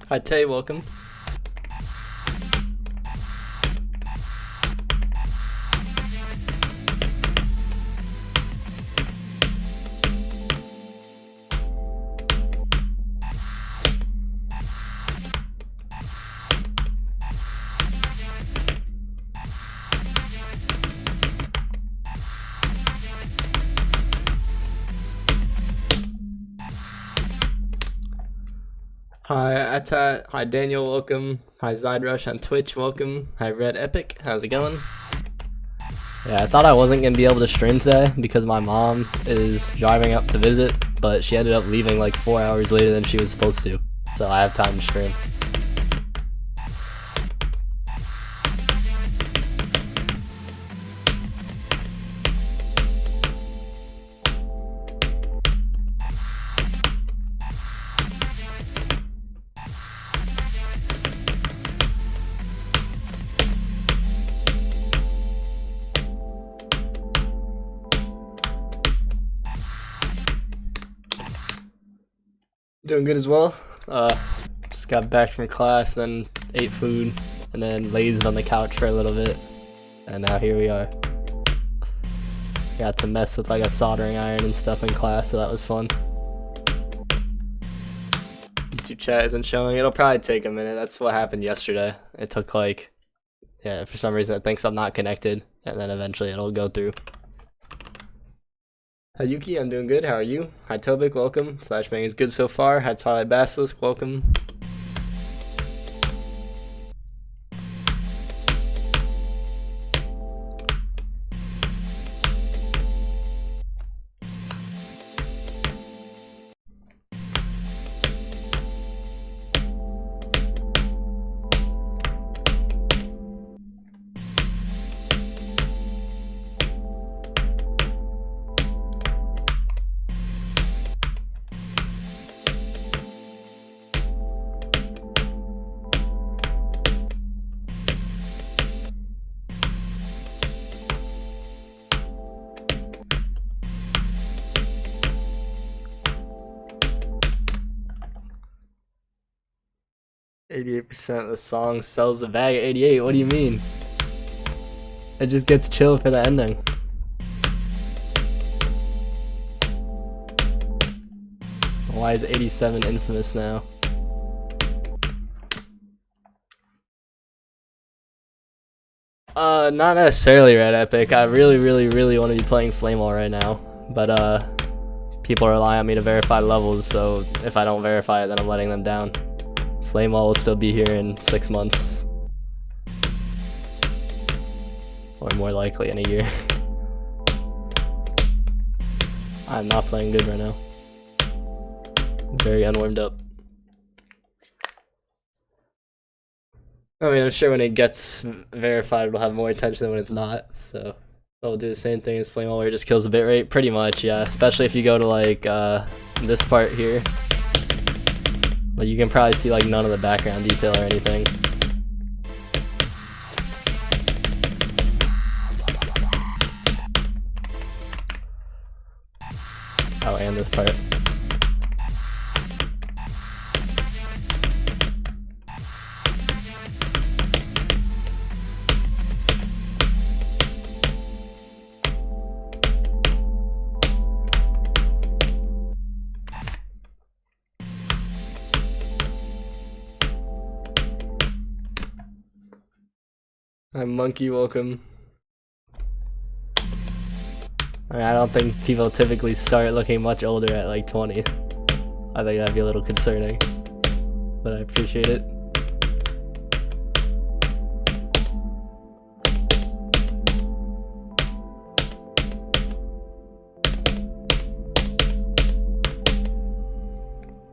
Hi Tay, welcome. Hi Atat, hi Daniel, welcome. Hi Zydrush on Twitch, welcome. Hi Red Epic, how's it going? Yeah, I thought I wasn't gonna be able to stream today because my mom is driving up to visit, but she ended up leaving like 4 hours later than she was supposed to, so I have time to stream. Doing good as well. Just got back from class, then ate food, and then lazed on the couch for a little bit, and now here we are. Got to mess with like a soldering iron and stuff in class, so that was fun. YouTube chat isn't showing. It'll probably take a minute. That's what happened yesterday. It took like, yeah, for some reason it thinks I'm not connected, and then eventually it'll go through. Hi Yuki, I'm doing good. How are you? Hi Tobik, welcome. FLASHBANG is good so far. Hi Twilight Basilisk, welcome. 88% of the song sells the bag at 88. What do you mean? It just gets chill for the ending. Why is 87 infamous now? Not necessarily Red Epic. I really want to be playing Flamewall right now. But, people rely on me to verify levels, so if I don't verify it, then I'm letting them down. Flamewall will still be here in 6 months. Or more likely in a year. I'm not playing good right now. I'm very unwarmed up. I mean, I'm sure when it gets verified, it'll have more attention than when it's not. So, it'll do the same thing as Flamewall, where it just kills the bitrate. Pretty much, yeah. Especially if you go to like this part here. But you can probably see like none of the background detail or anything. Oh, and this part. Hi Monkey, welcome. I mean, I don't think people typically start looking much older at like 20. I think that'd be a little concerning, but I appreciate it.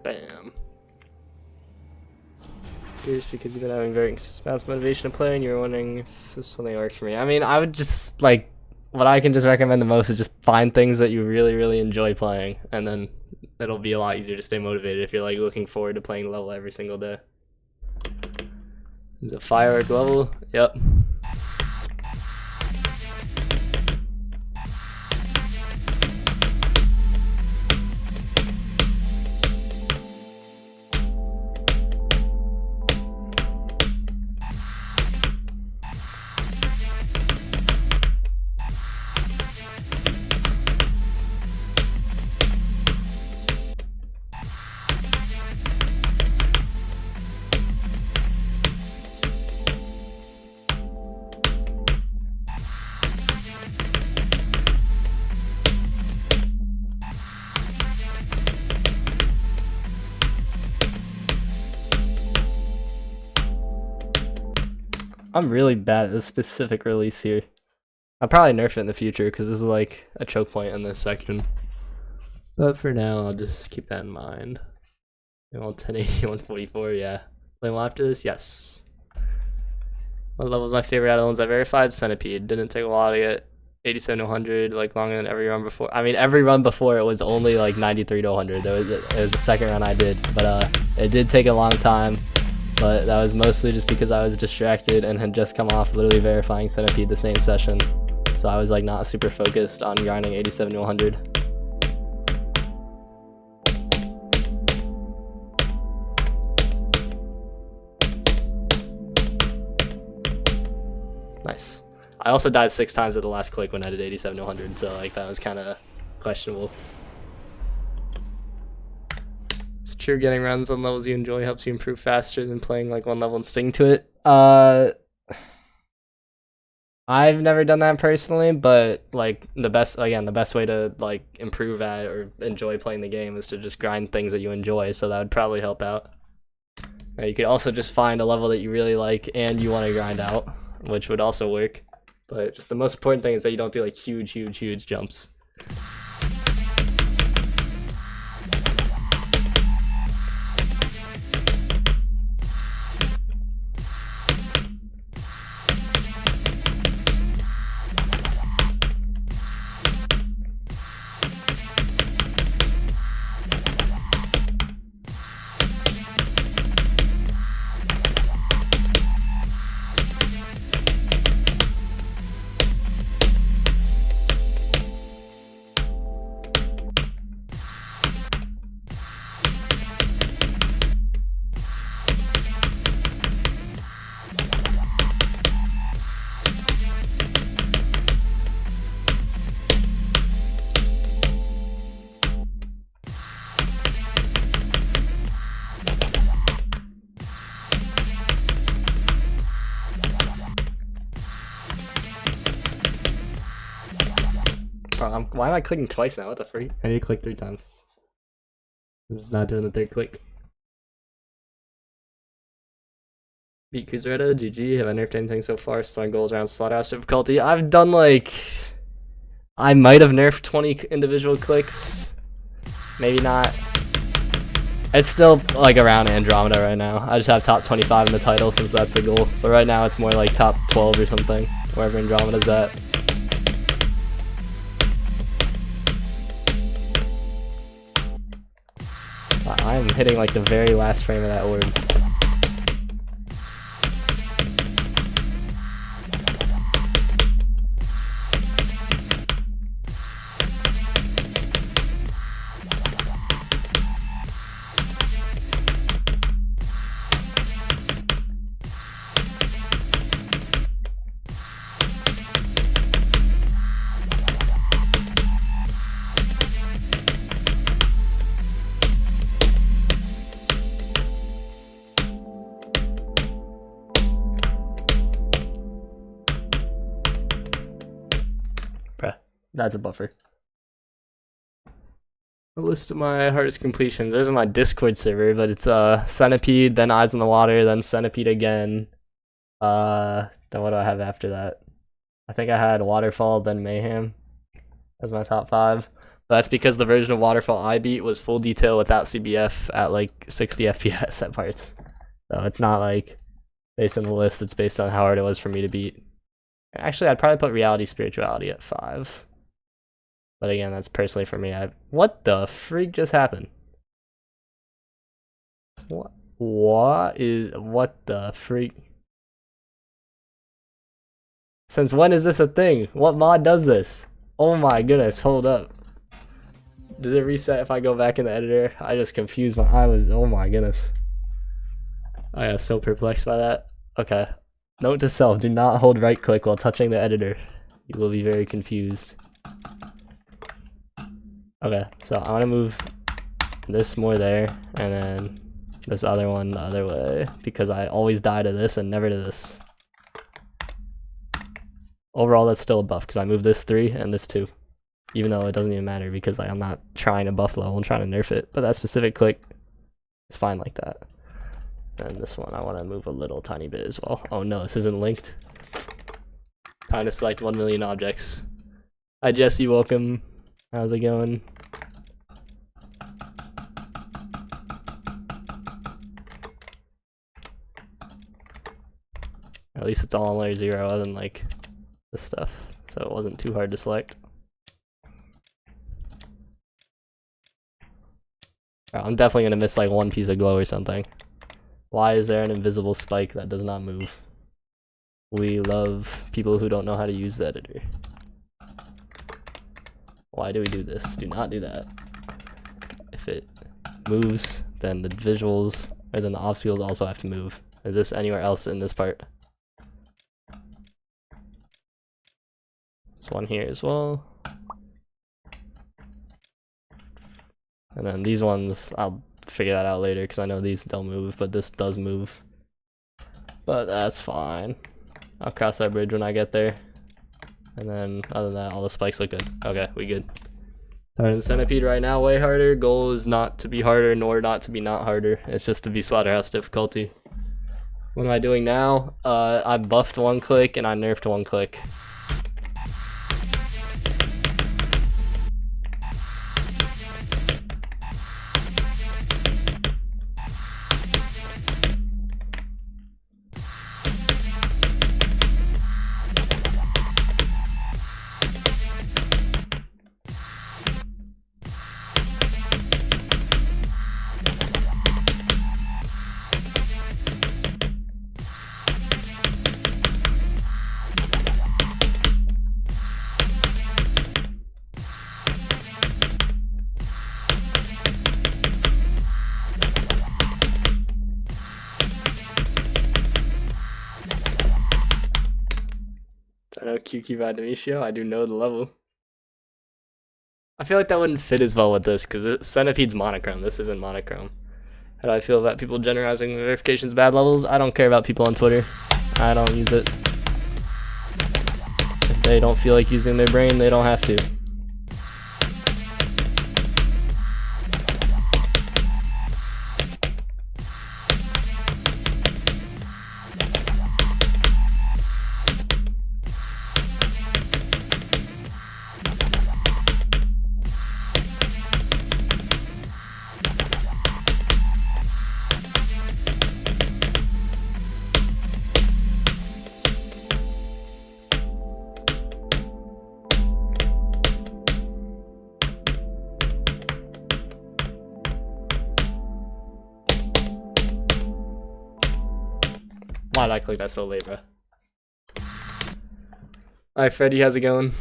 Bam. Curious because you've been having very consistent amounts of motivation to play and you're wondering if this something works for me. I mean, I would just like, what I can just recommend the most is just find things that you really enjoy playing, and then it'll be a lot easier to stay motivated if you're like looking forward to playing level every single day. Is it firework level? Yep. I'm really bad at this specific release here. I'll probably nerf it in the future because this is like a choke point in this section. But for now, I'll just keep that in mind. 1080, 144, yeah. Playing well after this? Yes. What level is my favorite out of the ones I verified? Centipede. Didn't take a while to get 87 to 100, like longer than every run before. I mean, every run before it was only like 93 to 100. It was the second run I did, but it did take a long time. But that was mostly just because I was distracted and had just come off literally verifying Centipede the same session. So I was like not super focused on grinding 87 to 100. Nice. I also died 6 times at the last click when I did 87 to 100, so like that was kind of questionable. It's true, getting runs on levels you enjoy helps you improve faster than playing like one level and sticking to it. I've never done that personally, but like the best way to like improve at or enjoy playing the game is to just grind things that you enjoy, so that would probably help out. You could also just find a level that you really like and you want to grind out, which would also work. But just the most important thing is that you don't do like huge jumps. Why am I clicking twice now? What the freak? I need to click 3 times. I'm just not doing the 3rd click. Beat Kuzeretta, GG. Have I nerfed anything so far? Starting goals around slaughterhouse difficulty. I've done like... I might have nerfed 20 individual clicks. Maybe not. It's still like around Andromeda right now. I just have top 25 in the title since that's the goal. But right now it's more like top 12 or something. Wherever Andromeda's at. I'm hitting like the very last frame of that orb. That's a buffer. A list of my hardest completions. There's my Discord server, but it's Centipede, then Eyes in the Water, then Centipede again. Then what do I have after that? I think I had Waterfall, then Mayhem as my top 5. But that's because the version of Waterfall I beat was full detail without CBF at like 60 FPS at parts. So it's not like based on the list, it's based on how hard it was for me to beat. Actually, I'd probably put Reality Spirituality at 5. But again, that's personally for me. What the freak just happened? What the freak? Since when is this a thing? What mod does this? Oh my goodness, hold up. Does it reset if I go back in the editor? I just confused oh my goodness. I got so perplexed by that. Okay. Note to self, do not hold right click while touching the editor. You will be very confused. Okay, so I want to move this more there, and then this other one the other way, because I always die to this and never to this. Overall, that's still a buff, because I moved this 3 and this 2. Even though it doesn't even matter, because like, I'm not trying to buff level, I'm trying to nerf it. But that specific click is fine like that. And this one I want to move a little tiny bit as well. Oh no, this isn't linked. Time to select 1 million objects. Hi Jesse, welcome. How's it going? At least it's all on layer 0 other than like this stuff. So it wasn't too hard to select. I'm definitely gonna miss like one piece of glow or something. Why is there an invisible spike that does not move? We love people who don't know how to use the editor. Why do we do this? Do not do that. If it moves, then the visuals, or then the obstacles also have to move. Is this anywhere else in this part? There's one here as well. And then these ones, I'll figure that out later because I know these don't move, but this does move. But that's fine. I'll cross that bridge when I get there. And then other than that, all the spikes look good. Okay, we good. Alright, Centipede right now, way harder. Goal is not to be harder nor not to be not harder. It's just to be Slaughterhouse difficulty. What am I doing now? I buffed 1 click and I nerfed 1 click. I know QQ by Demetrio, I do know the level. I feel like that wouldn't fit as well with this, because Centipede's monochrome, this isn't monochrome. How do I feel about people generalizing verifications bad levels? I don't care about people on Twitter. I don't use it. If they don't feel like using their brain, they don't have to. Why did I click that so late, bro? Alright, Freddy, how's it going?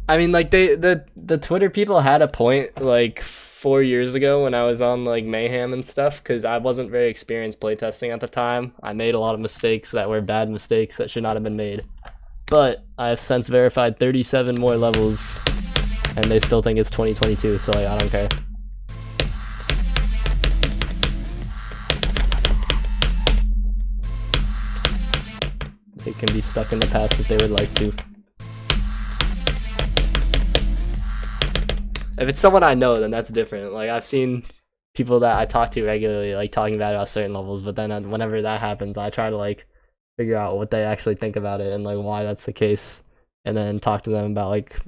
I mean, like, the Twitter people had a point, like, 4 years ago when I was on, like, Mayhem and stuff, because I wasn't very experienced playtesting at the time. I made a lot of mistakes that were bad mistakes that should not have been made. But I have since verified 37 more levels, and they still think it's 2022, so, like, I don't care. They can be stuck in the past if they would like to. If it's someone I know, then that's different. Like, I've seen people that I talk to regularly, like, talking bad about certain levels, but then whenever that happens, I try to, like, figure out what they actually think about it and, like, why that's the case. And then talk to them about, like,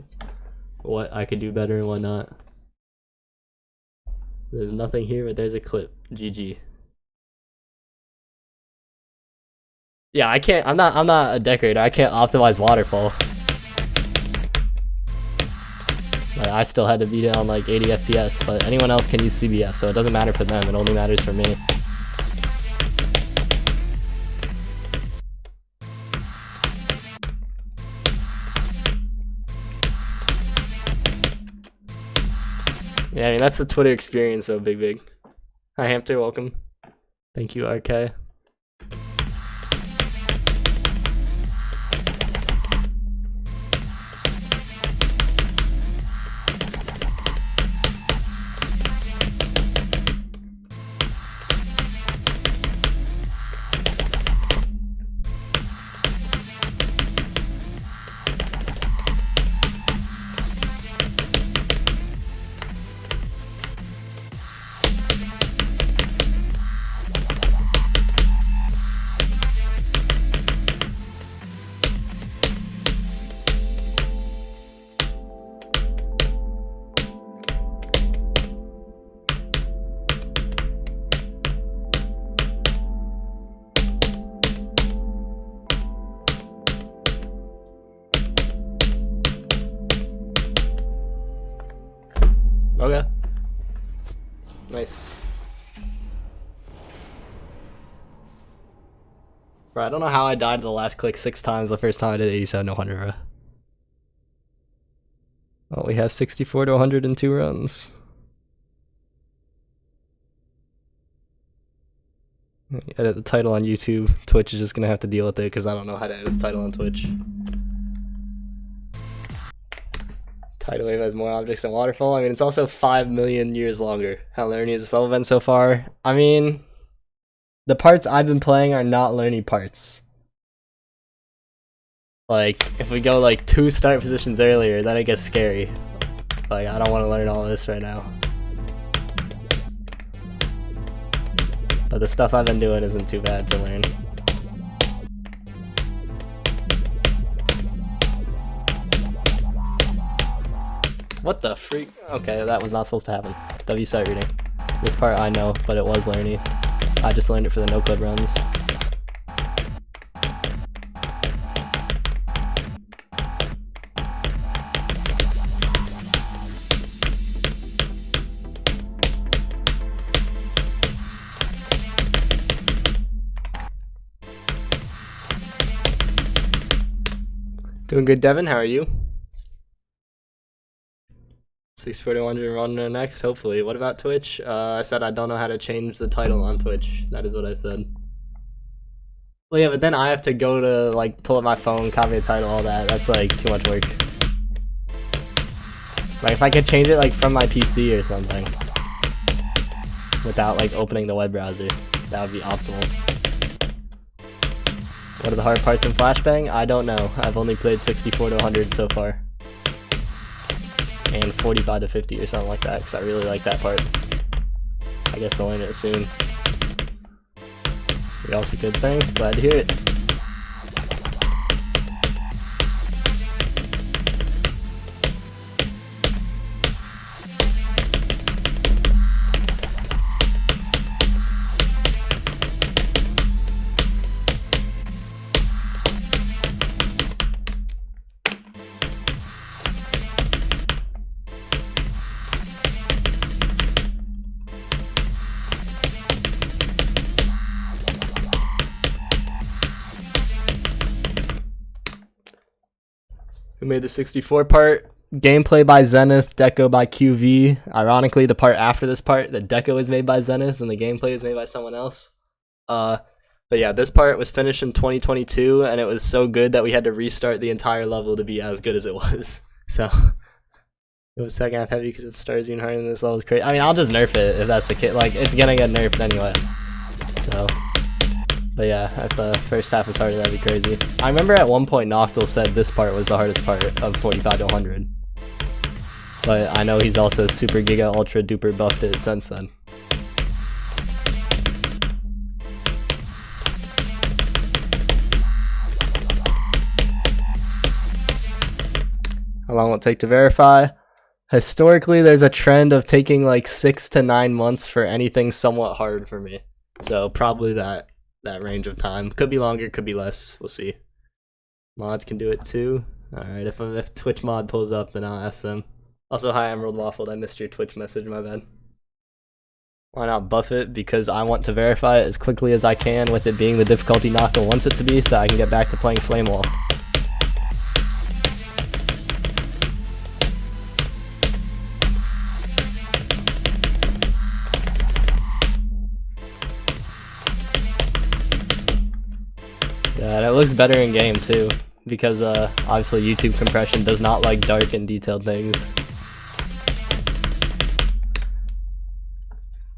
what I could do better and whatnot. There's nothing here, but there's a clip. GG. Yeah, I can't. I'm not a decorator. I can't optimize waterfall. Like, I still had to beat it on like 80 FPS, but anyone else can use CBF, so it doesn't matter for them. It only matters for me. Yeah, I mean that's the Twitter experience, though. Big. Hi, Hamster. Welcome. Thank you, RK. Bro, I don't know how I died to the last click 6 times the first time I did 87 to 100, bro. Oh, we have 64 to 102 runs. Edit the title on YouTube. Twitch is just gonna have to deal with it because I don't know how to edit the title on Twitch. Tidal wave has more objects than waterfall. I mean, it's also 5 million years longer. How learny has this level been so far? I mean, the parts I've been playing are not learny parts. Like, if we go like 2 start positions earlier, then it gets scary. Like, I don't want to learn all this right now. But the stuff I've been doing isn't too bad to learn. What the freak? Okay, that was not supposed to happen. W sight reading. This part I know, but it was learny. I just learned it for the no clip runs. Doing good, Devin. How are you? 641 run next, hopefully. What about Twitch? I said I don't know how to change the title on Twitch. That is what I said. Well, yeah, but then I have to go to, like, pull up my phone, copy the title, all that. That's, like, too much work. Like, if I could change it, like, from my PC or something. Without, like, opening the web browser. That would be optimal. What are the hard parts in FLASHBANG? I don't know. I've only played 64 to 100 so far. And 45 to 50 or something like that, because I really like that part. I guess we'll learn it soon. You're also good, thanks. Glad to hear it. Who made the 64 part? Gameplay by Zenith, Deco by QV. Ironically, the part after this part, the Deco is made by Zenith and the gameplay is made by someone else. But yeah, this part was finished in 2022 and it was so good that we had to restart the entire level to be as good as it was. So it was second half heavy because it starts even harder than this level is crazy. I mean, I'll just nerf it if that's the case. Like, it's gonna get nerfed anyway. So. But yeah, if the first half is harder, that'd be crazy. I remember at one point Noctil said this part was the hardest part of 45 to 100. But I know he's also super giga ultra duper buffed it since then. How long will it take to verify? Historically, there's a trend of taking like 6 to 9 months for anything somewhat hard for me. So probably that range of time. Could be longer, could be less. We'll see. Mods can do it too. Alright, if Twitch mod pulls up, then I'll ask them. Also, hi, Emerald Waffled. I missed your Twitch message, my bad. Why not buff it? Because I want to verify it as quickly as I can with it being the difficulty Noctil wants it to be, so I can get back to playing Flame Wall. Yeah, and it looks better in game too, because obviously YouTube compression does not like dark and detailed things.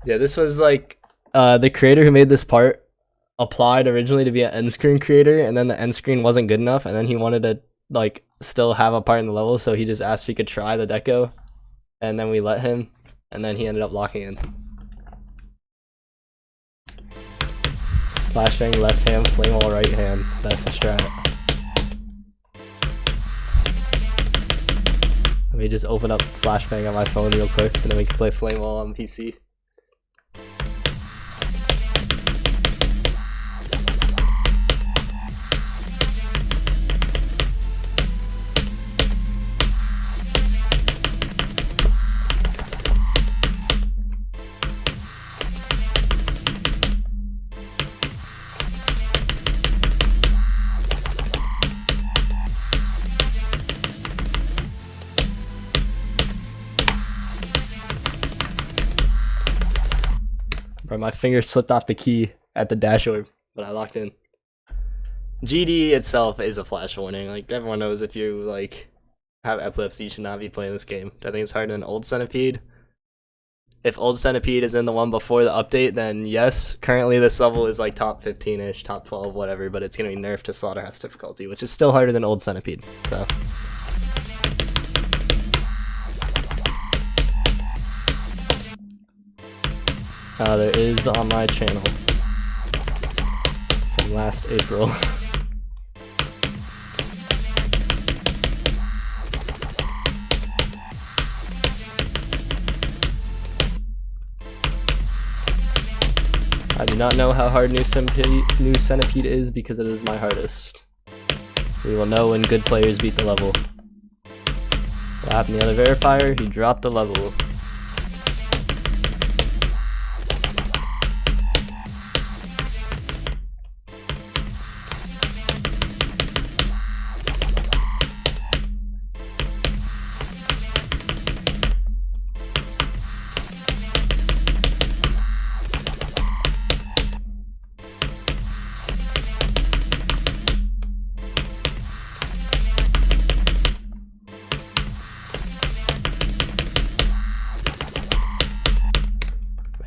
Yeah, this was like the creator who made this part applied originally to be an end screen creator, and then the end screen wasn't good enough, and then he wanted to like still have a part in the level, so he just asked if he could try the deco, and then we let him, and then he ended up locking in. FLASHBANG left hand, Flame Wall right hand. That's the strat. Let me just open up FLASHBANG on my phone real quick, and then we can play Flame Wall on PC. My finger slipped off the key at the dash orb, but I locked in. GD itself is a flash warning. Like, everyone knows if you, like, have epilepsy, you should not be playing this game. I think it's harder than Old Centipede. If Old Centipede is in the one before the update, then yes. Currently, this level is like top 15-ish, top 12, whatever, but it's going to be nerfed to Slaughterhouse difficulty, which is still harder than Old Centipede, so. There is on my channel from last April. I do not know how hard New Centipede is because it is my hardest. We will know when good players beat the level. What happened to the other verifier? He dropped the level.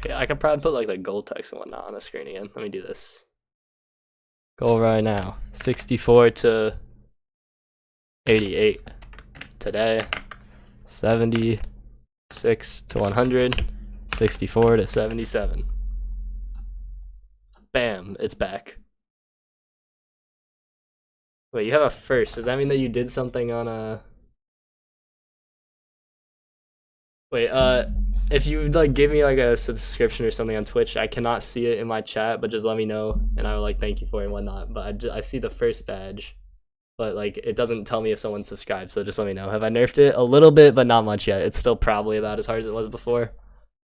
Yeah, I could probably put like the goal text and whatnot on the screen again. Let me do this. Goal right now. 64 to 88. Today. 76 to 100. 64 to 77. Bam, it's back. Wait, you have a first. Does that mean that you did something on a... Wait, if you like give me like a subscription or something on Twitch, I cannot see it in my chat, but just let me know and I will like thank you for it and whatnot. But I see the first badge, but like it doesn't tell me if someone subscribed, so just let me know. Have I nerfed it? A little bit, but not much yet. It's still probably about as hard as it was before,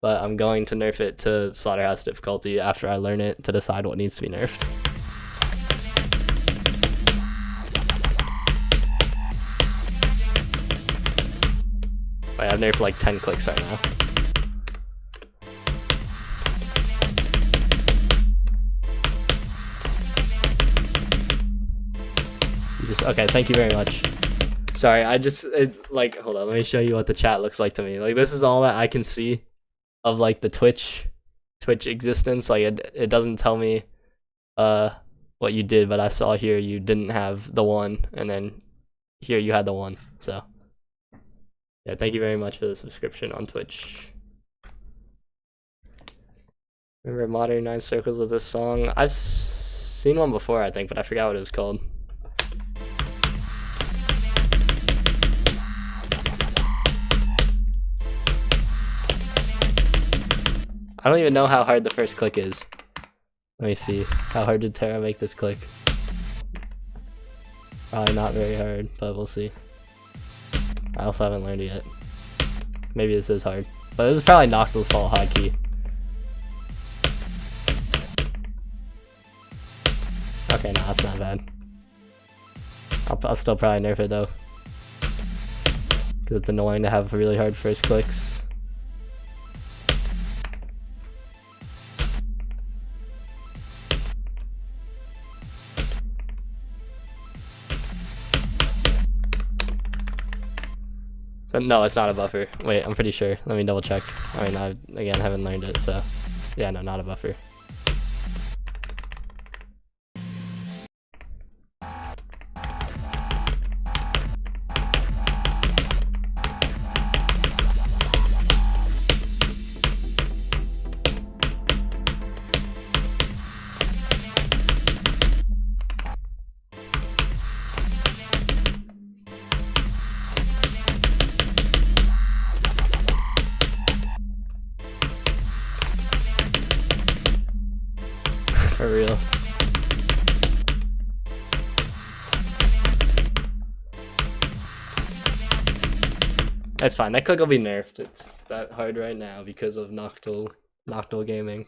but I'm going to nerf it to Slaughterhouse difficulty after I learn it to decide what needs to be nerfed. Wait, I've nerfed like 10 clicks right now. Okay, thank you very much. Sorry, like, hold on, let me show you what the chat looks like to me. Like, this is all that I can see of like the Twitch existence. Like, it doesn't tell me what you did, but I saw here you didn't have the one, and then here you had the one, so. Yeah, thank you very much for the subscription on Twitch. Remember Modern 9 Circles with this song? I've seen one before, I think, but I forgot what it was called. I don't even know how hard the first click is. Let me see. How hard did Tara make this click? Probably not very hard, but we'll see. I also haven't learned it yet. Maybe this is hard. But this is probably Noctil's fault, hotkey. Okay, no, that's not bad. I'll still probably nerf it though. Because it's annoying to have really hard first clicks. So, no, it's not a buffer. Wait, I'm pretty sure. Let me double check. I mean, I, again, haven't learned it, so... Yeah, no, not a buffer. For real. That's fine. That click will be nerfed. It's just that hard right now because of Noctil gaming.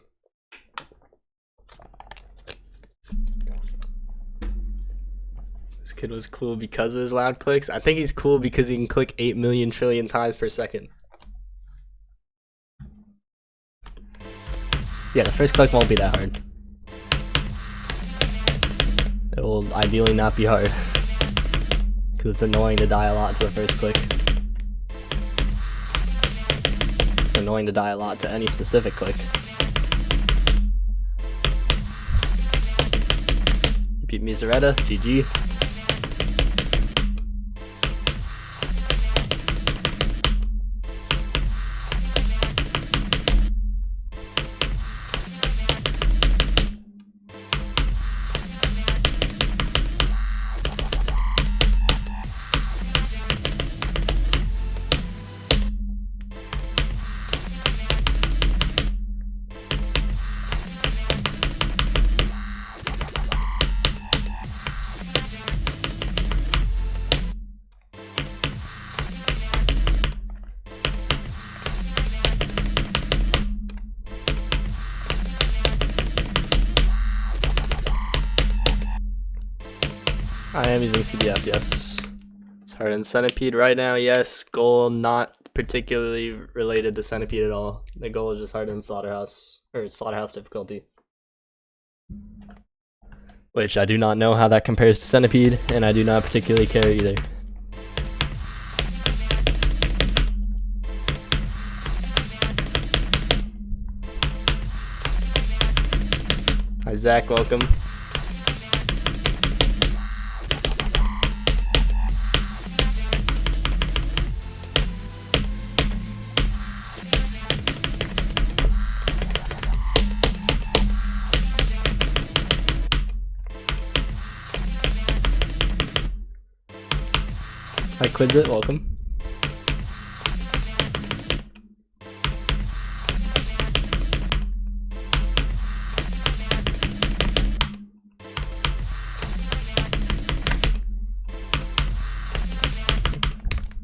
This kid was cool because of his loud clicks. I think he's cool because he can click 8 million trillion times per second. Yeah, the first click won't be that hard. It will ideally not be hard. Because it's annoying to die a lot to the first click. It's annoying to die a lot to any specific click. You beat Miseretta, GG. I am using CDF, yes. It's hard in Centipede right now, yes. Goal not particularly related to Centipede at all. The goal is just hard in Slaughterhouse, or Slaughterhouse difficulty. Which I do not know how that compares to Centipede, and I do not particularly care either. Hi Zach, welcome. Hi Quizit, welcome.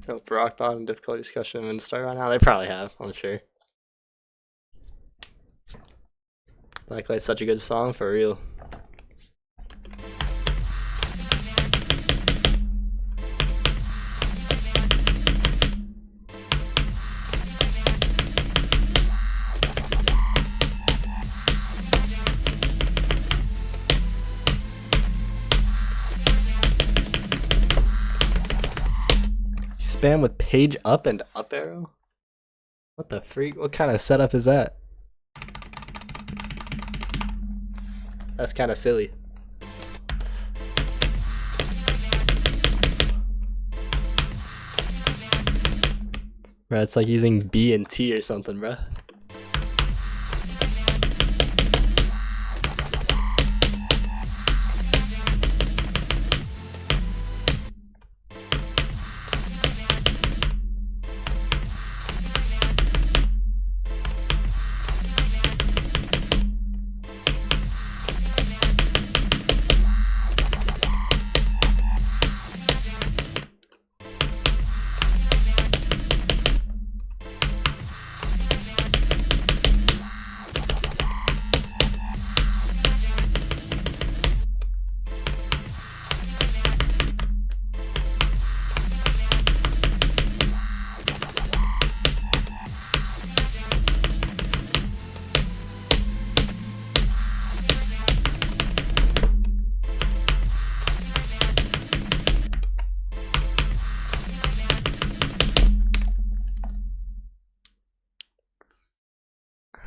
Hope Rock Bottom difficulty discussion and start right now. They probably have, I'm sure. Blacklight's such a good song, for real. Spam with page up and up arrow? What the freak? What kind of setup is that? That's kind of silly. Bruh, it's like using B and T or something, bruh.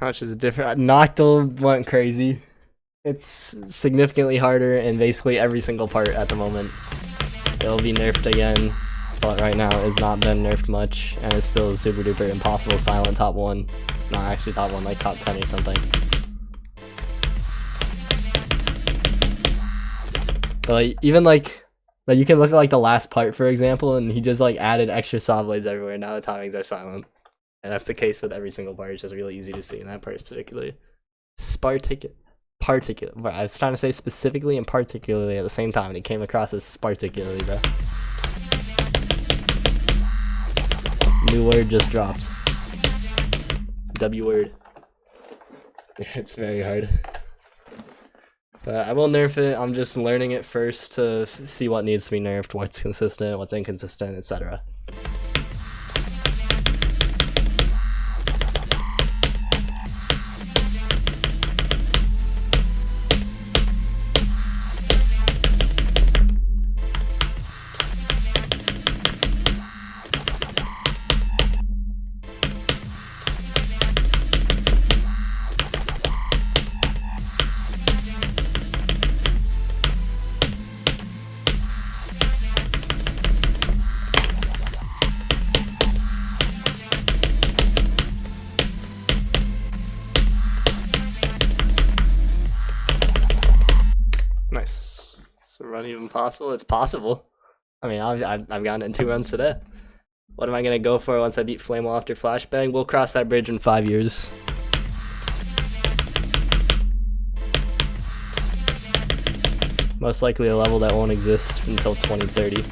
How much is it different? Noctil went crazy. It's significantly harder in basically every single part at the moment. It'll be nerfed again, but right now it's not been nerfed much, and it's still super duper impossible silent top 1. Not actually top 1, like top 10 or something. But like, even like you can look at like the last part, for example, and he just like added extra saw blades everywhere. Now the timings are silent. And that's the case with every single part. It's just really easy to see in that part particularly. Particular. I was trying to say specifically and particularly at the same time, and it came across as particularly, bro. New word just dropped. W word. It's very hard. But I will nerf it. I'm just learning it first to see what needs to be nerfed, what's consistent, what's inconsistent, etc. run even possible? It's possible. I mean, I've gotten it in 2 runs today. What am I gonna go for once I beat Flamewall after Flashbang? We'll cross that bridge in 5 years. Most likely a level that won't exist until 2030.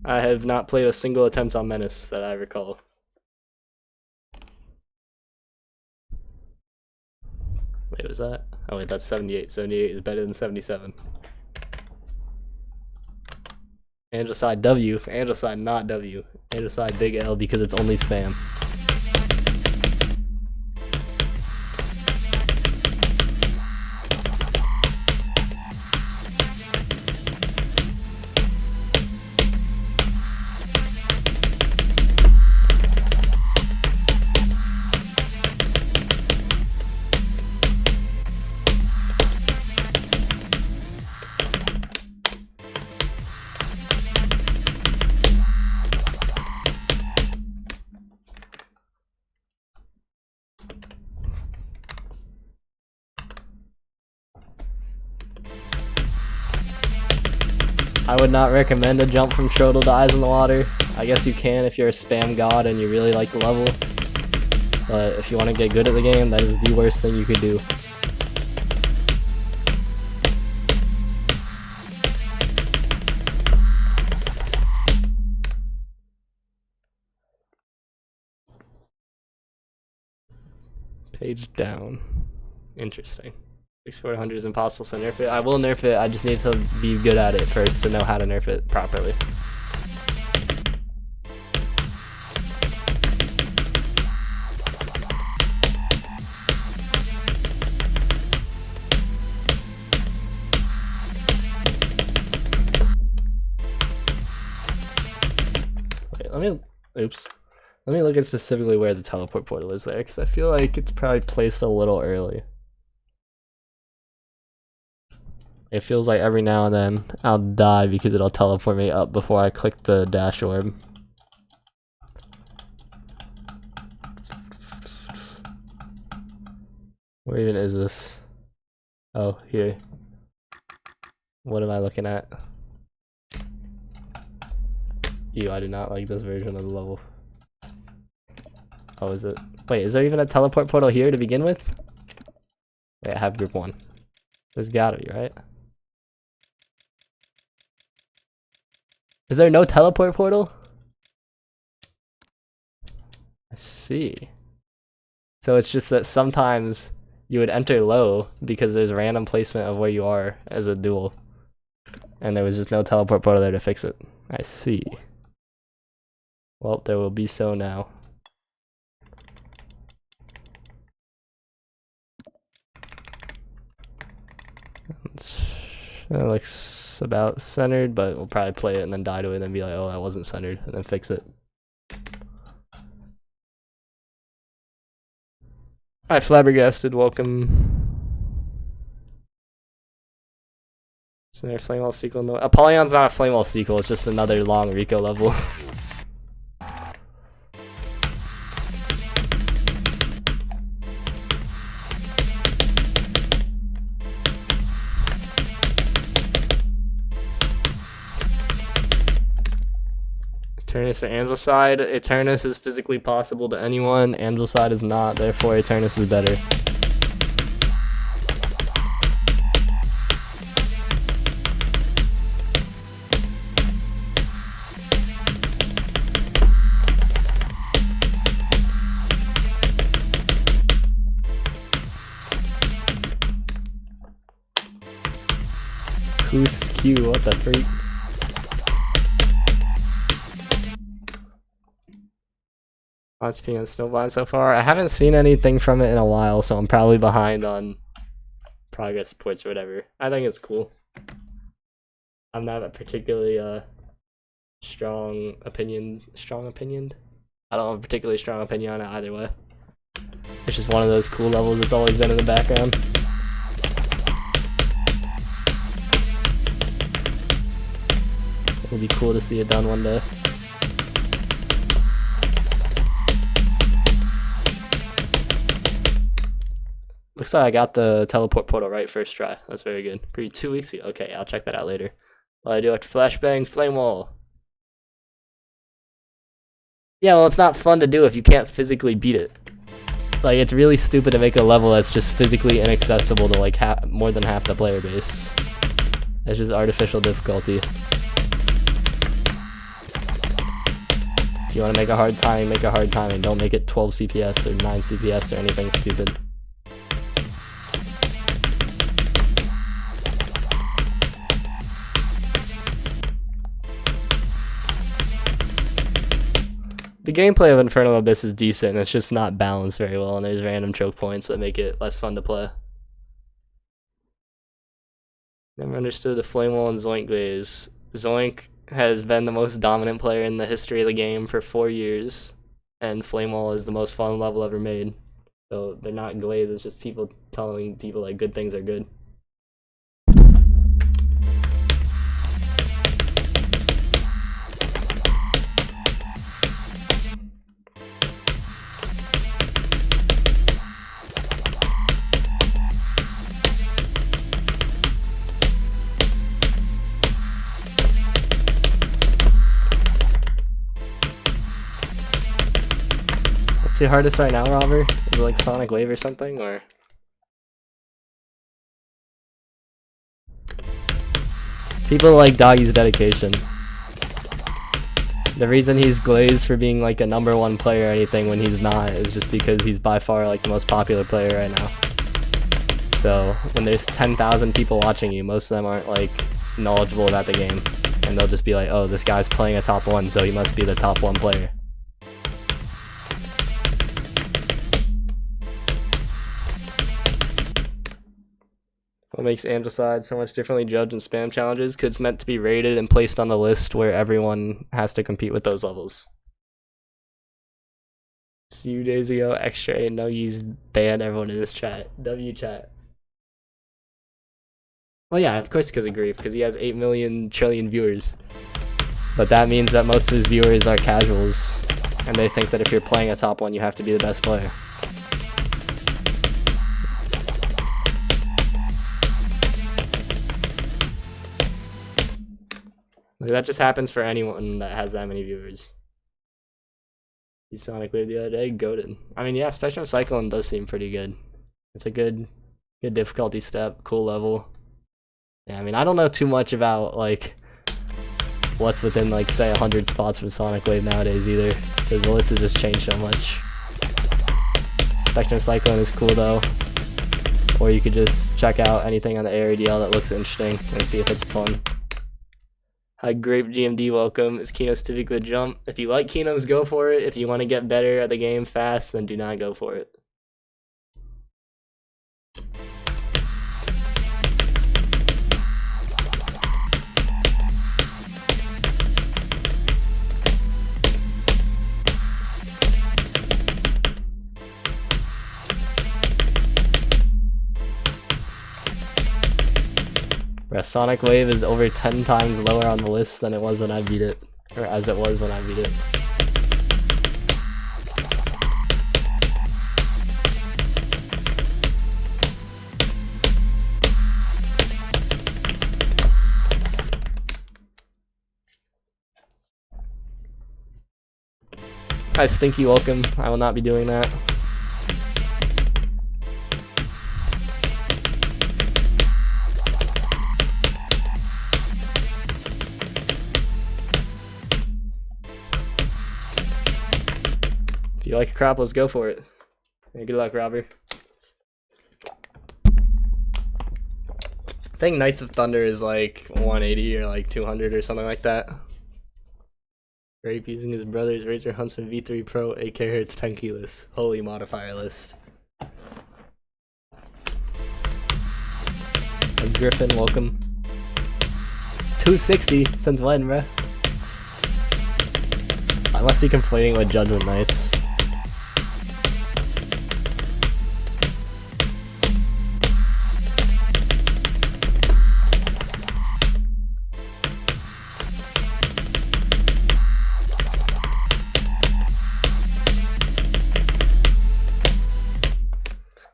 I have not played a single attempt on Menace that I recall. Wait, was that? Oh wait, that's 78. 78 is better than 77. Androcide W. Androcide not W. Androcide big L because it's only spam. I would not recommend a jump from Chortle to Eyes in the Water. I guess you can if you're a spam god and you really like the level. But if you want to get good at the game, that is the worst thing you could do. Page down. Interesting. 6400 is impossible, so nerf it. I will nerf it, I just need to be good at it first to know how to nerf it properly. Wait, let me look at specifically where the teleport portal is there, because I feel like it's probably placed a little early. It feels like every now and then I'll die because it'll teleport me up before I click the dash orb. Where even is this? Oh, here. What am I looking at? Ew, I do not like this version of the level. Oh, is it? Wait, is there even a teleport portal here to begin with? Wait, I have group 1. There's gotta be, right? Is there no teleport portal? I see. So it's just that sometimes you would enter low because there's random placement of where you are as a duel. And there was just no teleport portal there to fix it. I see. Well, there will be so now. It looks about centered, but we'll probably play it and then die to it and then be like, oh, that wasn't centered, and then fix it. Hi, Flabbergasted, welcome. Is there a Flamewall sequel? No, Apollyon's not a Flamewall sequel, it's just another long Rico level. Eternus or Androcide? Eternus is physically possible to anyone, Androcide is not, therefore Eternus is better. Who's Q? What the freak? Lots of on Snowblind so far. I haven't seen anything from it in a while, so I'm probably behind on progress reports or whatever. I think it's cool. I'm not a particularly strong opinion. I don't have a particularly strong opinion on it either way. It's just one of those cool levels that's always been in the background. It would be cool to see it done one day. Looks like I got the teleport portal right first try. That's very good. Pretty 2 weeks ago. Okay, I'll check that out later. Well, I do like flashbang, flame wall. Yeah, well, it's not fun to do if you can't physically beat it. Like, it's really stupid to make a level that's just physically inaccessible to like more than half the player base. It's just artificial difficulty. If you want to make a hard time, make a hard time, and don't make it 12 CPS or 9 CPS or anything stupid. The gameplay of Infernal Abyss is decent, it's just not balanced very well, and there's random choke points that make it less fun to play. Never understood the Flame Wall and Zoink glaze. Zoink has been the most dominant player in the history of the game for 4 years, and Flame Wall is the most fun level ever made. So they're not glaze, it's just people telling people like good things are good. The hardest right now, Robert? Is it like Sonic Wave or something, or? People like Doggy's dedication. The reason he's glazed for being like a #1 player or anything when he's not is just because he's by far like the most popular player right now. So when there's 10,000 people watching you, most of them aren't like knowledgeable about the game, and they'll just be like, oh, this guy's playing a top 1, so he must be the top 1 player. What makes Angelcide so much differently judged in spam challenges? Because it's meant to be rated and placed on the list where everyone has to compete with those levels. A few days ago, Extra A No Ye's banned everyone in this chat. W chat. Well, yeah, of course because of Grief, because he has 8 million trillion viewers. But that means that most of his viewers are casuals, and they think that if you're playing a top 1, you have to be the best player. That just happens for anyone that has that many viewers. He's Sonic Wave the other day, goated. I mean, yeah, Spectrum Cyclone does seem pretty good. It's a good difficulty step, cool level. Yeah, I mean, I don't know too much about like what's within like say 100 spots from Sonic Wave nowadays either, because the list has just changed so much. Spectrum Cyclone is cool though, or you could just check out anything on the ARDL that looks interesting and see if it's fun. Hi, Grape GMD, welcome. Is Kino's too big with jump? If you like Kino's, go for it. If you want to get better at the game fast, then do not go for it. Sonic Wave is over 10 times lower on the list than it was when I beat it, or as it was when I beat it. Hi Stinky, welcome. I will not be doing that. If you like Acropolis, go for it. Yeah, good luck, Robert. I think Knights of Thunder is like 180 or like 200 or something like that. Rape using his brother's Razor Huntsman V3 Pro 8K Hertz 10 keyless. Holy modifier list. And Griffin, welcome. 260 since when, bruh? I must be conflating with Judgment Knights.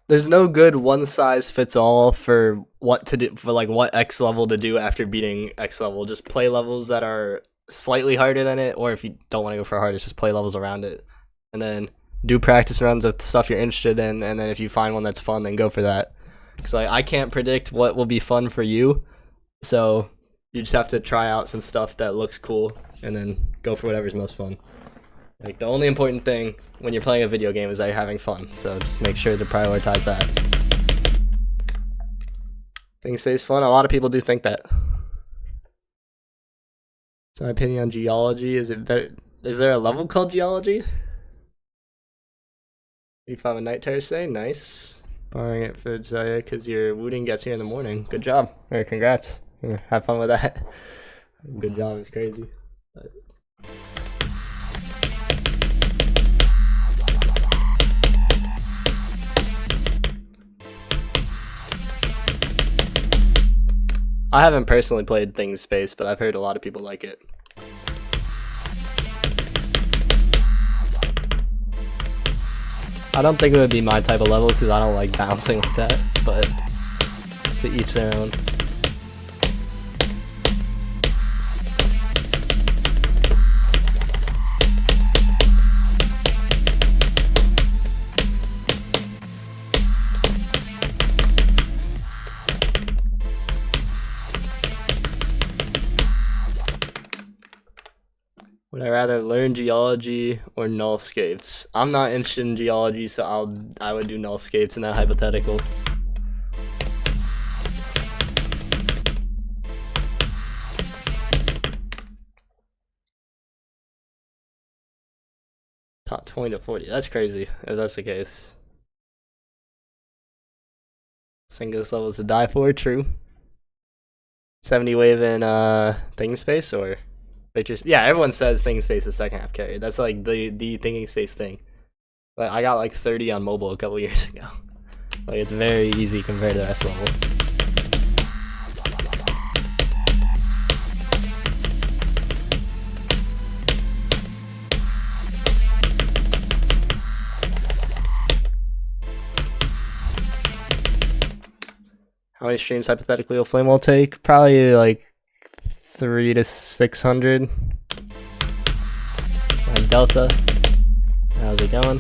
there's no good one size fits all for what to do, for like what X level to do after beating X level. Just play levels that are slightly harder than it, or if you don't want to go for hardest, just play levels around it, and then do practice runs with stuff you're interested in, and then if you find one that's fun, then go for that. Because like I can't predict what will be fun for you, so you just have to try out some stuff that looks cool, and then go for whatever's most fun. Like, the only important thing when you're playing a video game is that you're having fun, so just make sure to prioritize that. Think space fun? A lot of people do think that. So my opinion on geology, is it better? Is there a level called geology? You found a night terrace today? Nice. Borrowing it for Zaya because your wooting gets here in the morning. Good job. Or congrats. Have fun with that. Good job, it's crazy. But I haven't personally played Things Space, but I've heard a lot of people like it. I don't think it would be my type of level because I don't like bouncing like that, but to each their own. Would I rather learn geology or nullscapes? I'm not interested in geology, so I would do nullscapes in that hypothetical. Top 20 to 40. That's crazy if that's the case. Singles levels to die for, true. 70 wave in thinking space or yeah, everyone says thinking space is second half carry. That's like the thinking space thing. But I got like 30 on mobile a couple years ago. Like it's very easy compared to the S level. How many streams hypothetically will Flame will take? Probably like 300 to 600. And Delta, how's it going?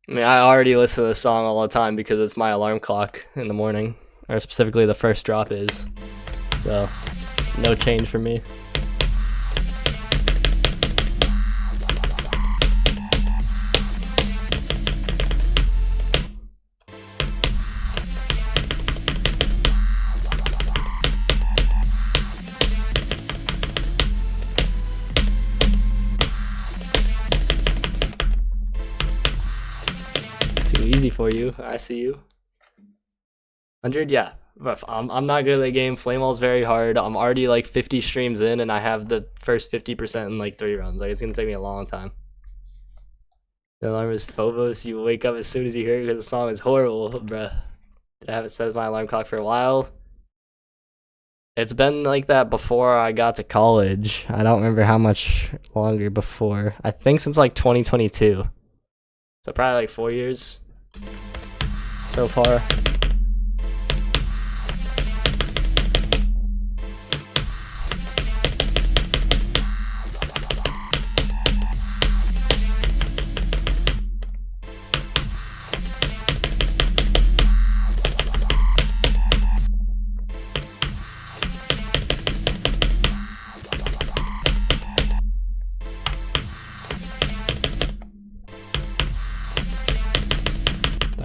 I mean, I already listen to this song all the time because it's my alarm clock in the morning, or specifically the first drop is. So, no change for me. Easy for you. I see you. 100, yeah. But I'm not good at the game. Flame Wall's very hard. I'm already like 50 streams in, and I have the first 50% in like 3 runs. Like it's gonna take me a long time. The alarm is Phobos. You wake up as soon as you hear it because the song is horrible, bruh. Did I have it set as my alarm clock for a while? It's been like that before I got to college. I don't remember how much longer before. I think since like 2022. So probably like 4 years so far.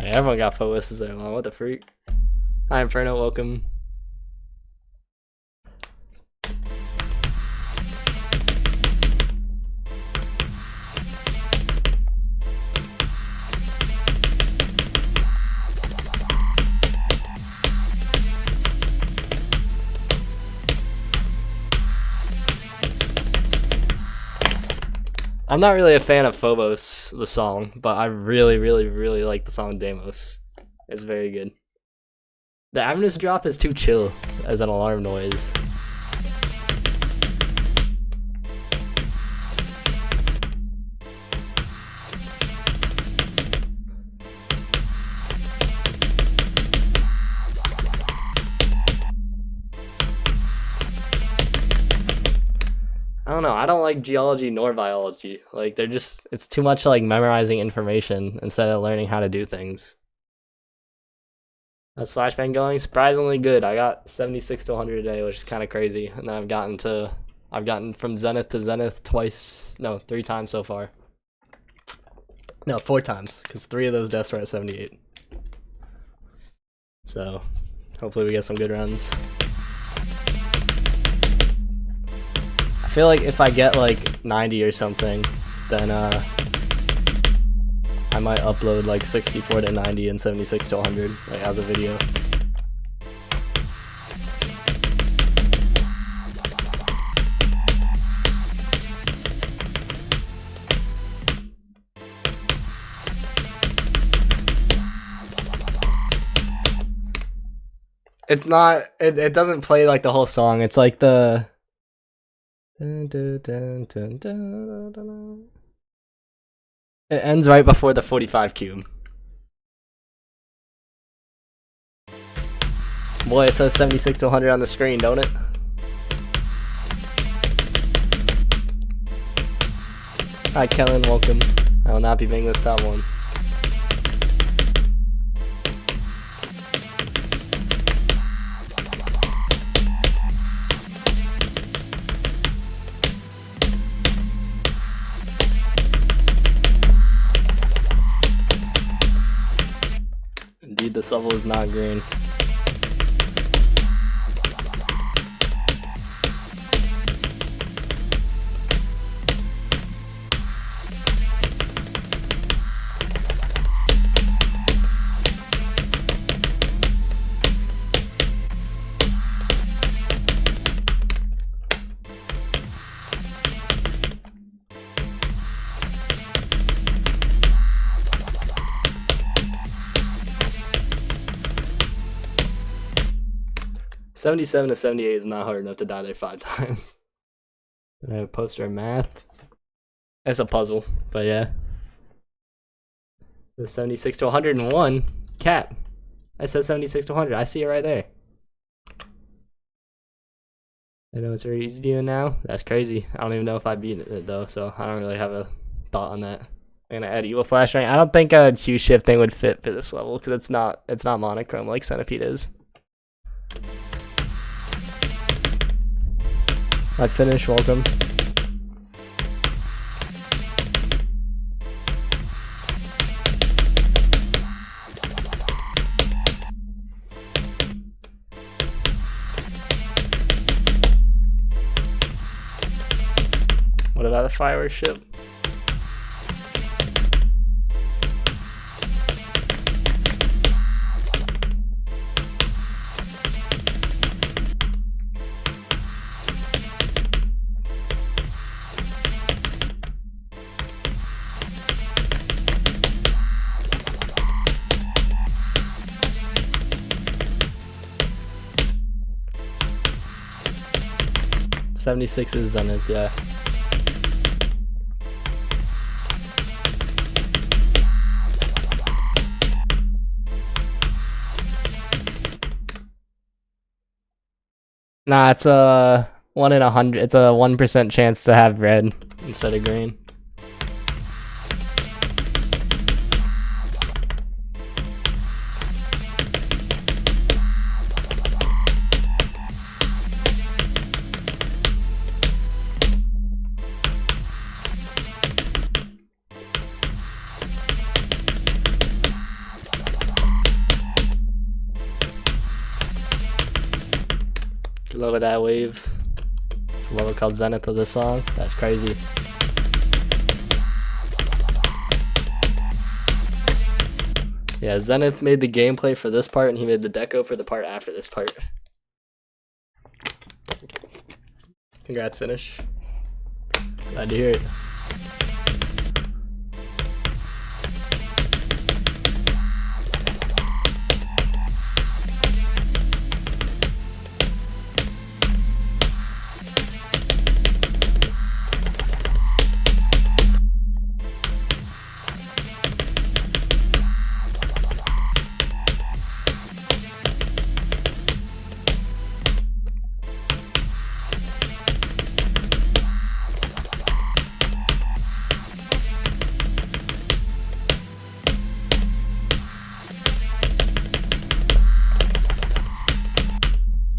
Everyone got Phobos there, man. What the freak? Hi, Inferno. Welcome. I'm not really a fan of Phobos, the song, but I really, really, really like the song Deimos. It's very good. The Avernus drop is too chill as an alarm noise. don't know. I don't like geology nor biology. Like they're just it's too much like memorizing information instead of learning how to do things. How's Flashbang going? Surprisingly good. I got 76 to 100 a day, which is kind of crazy. And then I've gotten from Zenith to Zenith three times so far. No, 4 times, because 3 of those deaths were at 78. So, hopefully we get some good runs. I feel like if I get like 90 or something, then I might upload like 64 to 90 and 76 to 100, like as a video. It's not, it doesn't play like the whole song, it's like the... It ends right before the 45 cube. Boy, it says 76 to 100 on the screen, don't it? Hi Kellen, welcome. I will not be being this top 1. Indeed, this level is not green. $77 to 78 is not hard enough to die there 5 times. I have a poster of math. It's a puzzle, but yeah. The 76 to 101 cap. I said 76 to 100. I see it right there. I know it's very easy to do now. That's crazy. I don't even know if I beat it though, so I don't really have a thought on that. I'm gonna add evil flashbang. I don't think a Q shift thing would fit for this level because it's not monochrome like Centipede is. I finished, welcome. What about the fireworks ship? $76 is Zenith, yeah. Nah, it's a 1 in 100. It's a 1% chance to have red instead of green. Look at that wave. It's a level called Zenith of this song. That's crazy. Yeah, Zenith made the gameplay for this part and he made the deco for the part after this part. Congrats, Finish. Glad to hear it.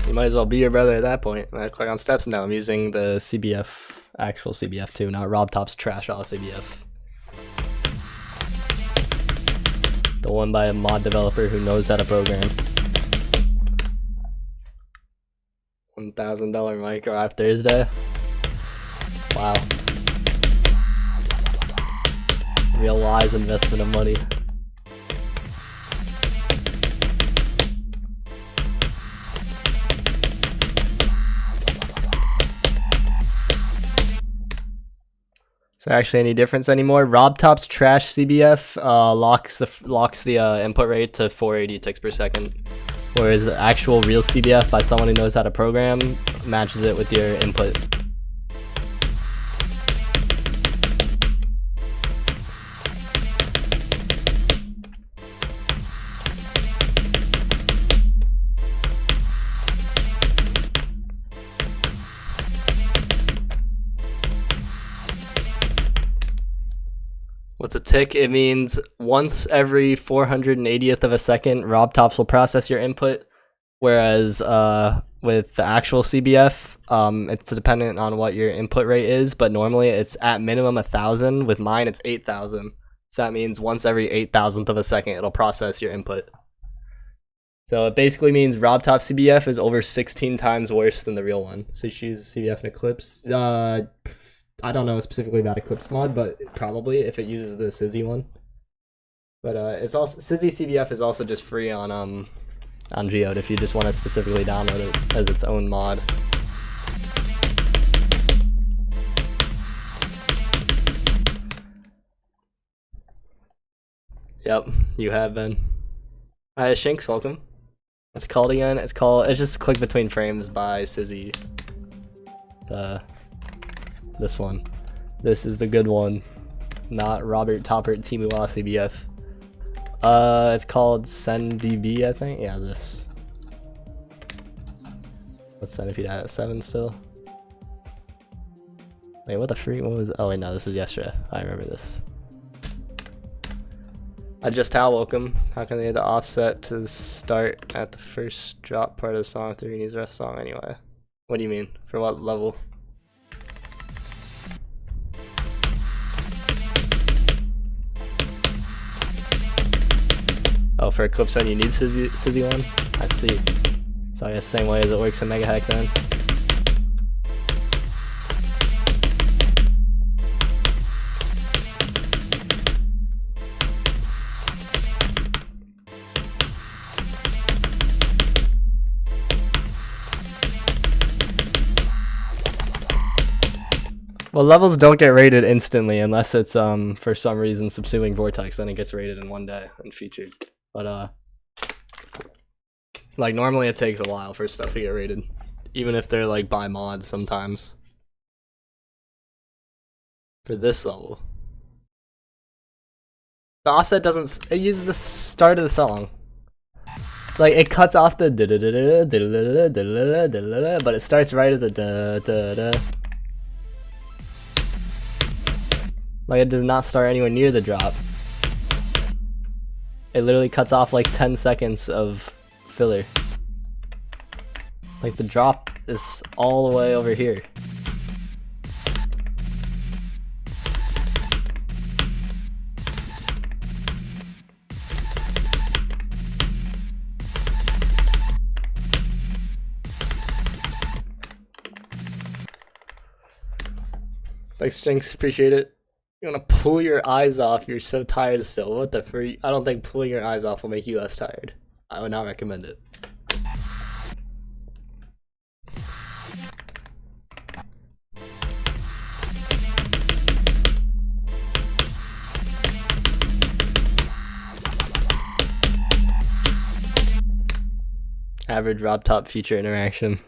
You might as well be your brother at that point. I click on steps. No, I'm using the CBF, actual CBF too, not RobTop's trash all CBF. The one by a mod developer who knows how to program. $1,000 mic arrived Thursday. Wow. Real wise investment of money. Is there actually any difference anymore? RobTop's trash CBF locks the input rate to 480 ticks per second, whereas the actual real CBF by someone who knows how to program matches it with your input. What's a tick? It means once every 480th of a second, RobTops will process your input, whereas with the actual CBF, it's dependent on what your input rate is, but normally it's at minimum 1,000. With mine, it's 8,000. So that means once every 8,000th of a second, it'll process your input. So it basically means RobTop CBF is over 16 times worse than the real one. So you choose CBF and Eclipse. I don't know specifically about Eclipse mod, but probably if it uses the Sizzy one. But it's also Sizzy CBF is also just free on Geode if you just want to specifically download it as its own mod. Yep, you have been. Hi, Shinx, welcome. What's it called again? It's just Click Between Frames by Sizzy. This one. This is the good one. Not Robert Toppert Timuwa CBF. It's called SendDB, I think. Yeah, this. Let's send if you at 7 still. Wait, what the freak? What was? Oh wait, no, this was yesterday. I remember this. Just how welcome. How can they get the offset to start at the first drop part of the song if they're needs the rest of the song anyway? What do you mean? For what level? Oh, for Eclipse Zone you need Sizzy one? I see. So I guess same way as it works in Mega Hack then. Well, levels don't get rated instantly unless it's for some reason subsuming Vortex, then it gets rated in one day and featured. But like normally it takes a while for stuff to get rated, even if they're like by mods sometimes. For this level, the offset doesn't. It uses the start of the song. Like it cuts off the but it starts right at the Like it does not start anywhere near the drop. It literally cuts off like 10 seconds of filler. Like the drop is all the way over here. Thanks, Jinx. Appreciate it. You want to pull your eyes off, you're so tired still. What the freak? I don't think pulling your eyes off will make you less tired. I would not recommend it. Average RobTop feature interaction.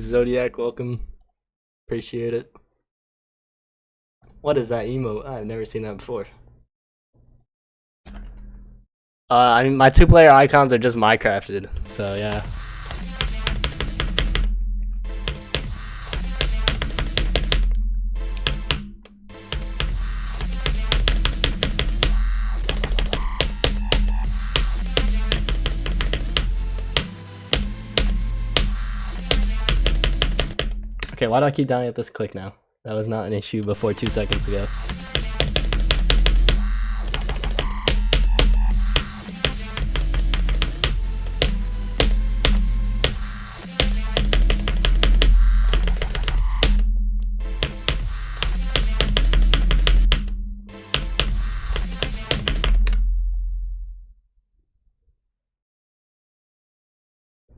Zodiac, welcome. Appreciate it. What is that emote? I've never seen that before. I mean, my 2-player icons are just Minecrafted, so yeah. Okay, why do I keep dying at this click now? That was not an issue before 2 seconds ago.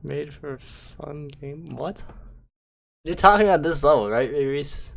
Made for a fun game? What? You're talking about this level, right, Reese?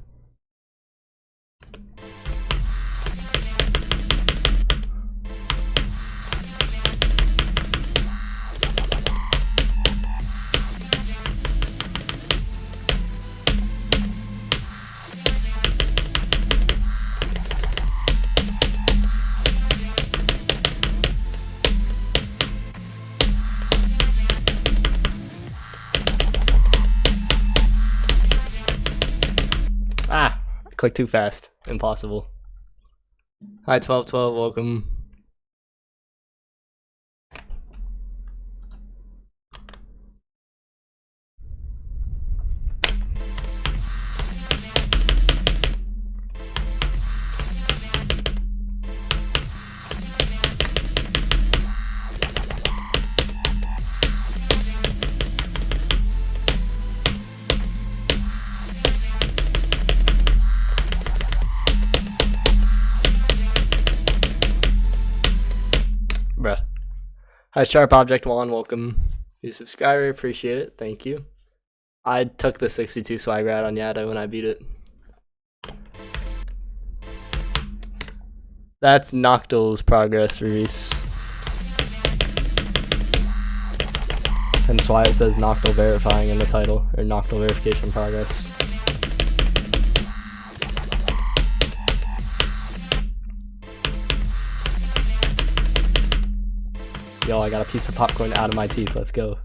Ah, I clicked too fast. Impossible. Hi 1212, welcome. Bruh. Hi Sharp Object 1, welcome. You subscriber, appreciate it, thank you. I took the 62 swag route on Yada when I beat it. That's Noctil's progress, Reese. Hence why it says Noctil verifying in the title, or Noctil verification progress. Yo, I got a piece of popcorn out of my teeth, let's go.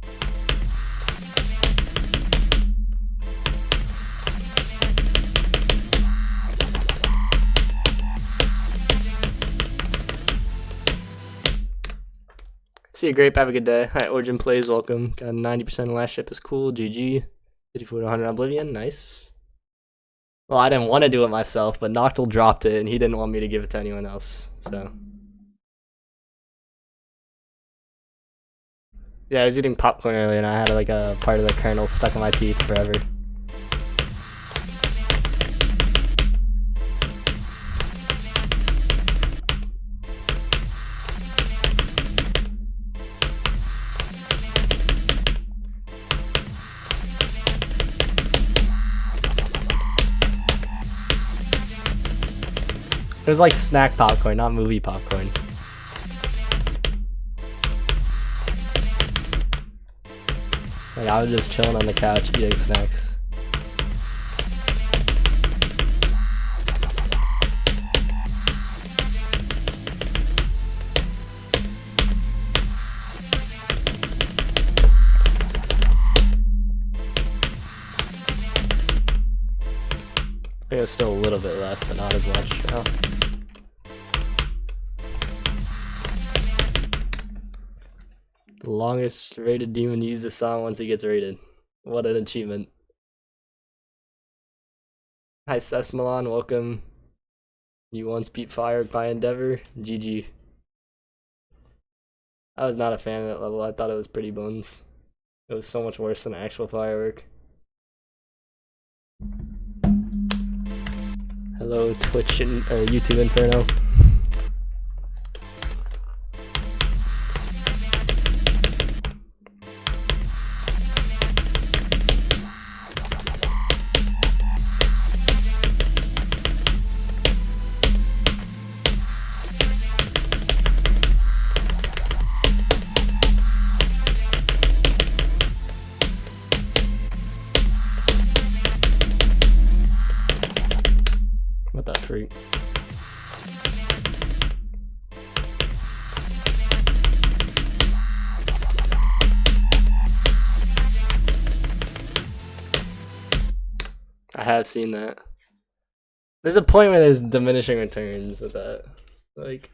See you, Grape, have a good day. Hi, Origin Plays, welcome. Got 90% last ship is cool, GG. 54 to 100 Oblivion, nice. Well, I didn't want to do it myself, but Noctil dropped it and he didn't want me to give it to anyone else, so. Yeah, I was eating popcorn earlier and I had like a part of the kernel stuck in my teeth forever. It was like snack popcorn, not movie popcorn. Like I was just chilling on the couch eating snacks. I think there's still a little bit left, but not as much now. The longest rated demon uses the song once he gets rated. What an achievement. Hi Sesmalon, welcome. You once beat Fire by Endeavor. GG. I was not a fan of that level. I thought it was pretty bones. It was so much worse than actual firework. Hello Twitch and YouTube Inferno. What the freak? I have seen that. There's a point where there's diminishing returns with that. Like,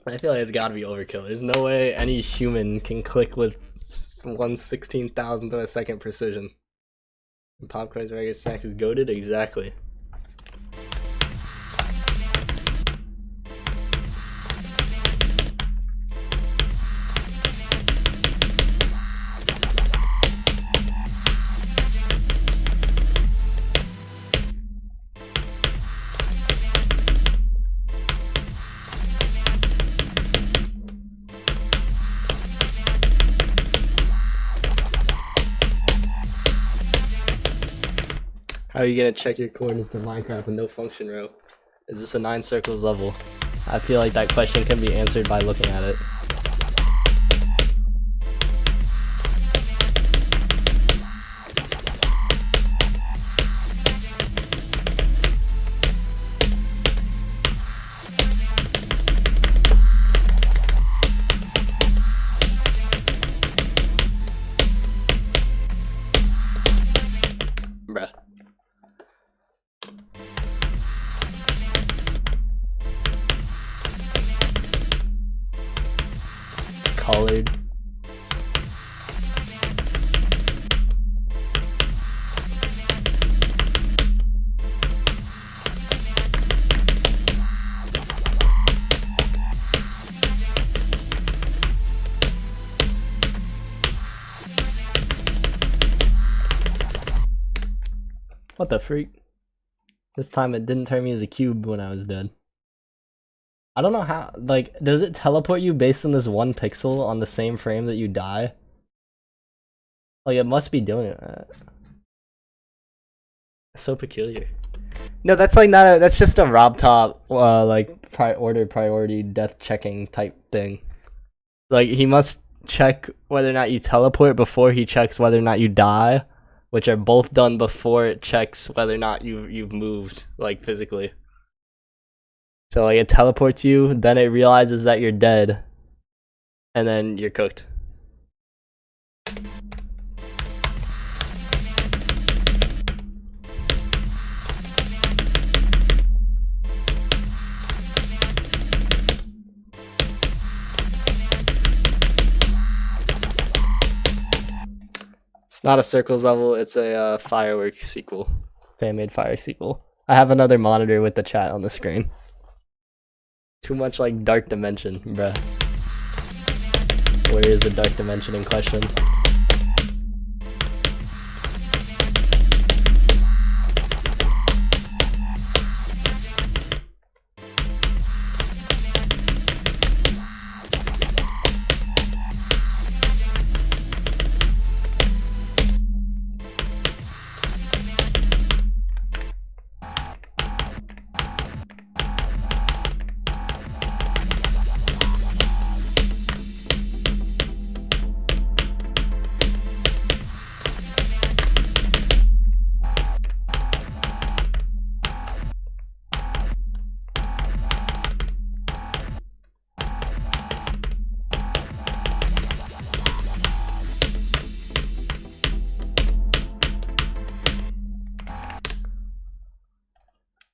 I feel like it's gotta be overkill. There's no way any human can click with 1/16,000th of a second precision. And Popcorn's regular snack is goated? Exactly. How are you gonna check your coordinates in Minecraft with no function row? Is this a 9 circles level? I feel like that question can be answered by looking at it. Bruh. Colored. What the freak? This time it didn't turn me as a cube when I was dead. I don't know how, like, does it teleport you based on this 1 pixel on the same frame that you die? Like, it must be doing that. It's so peculiar. No, that's like not a, that's just a Rob Top, like, priority death checking type thing. Like, he must check whether or not you teleport before he checks whether or not you die, which are both done before it checks whether or not you've moved, like, physically. So, like, it teleports you, then it realizes that you're dead, and then you're cooked. It's not a circles level, it's a fireworks sequel. Fan-made fire sequel. I have another monitor with the chat on the screen. Too much like dark dimension, bruh. Where is the dark dimension in question?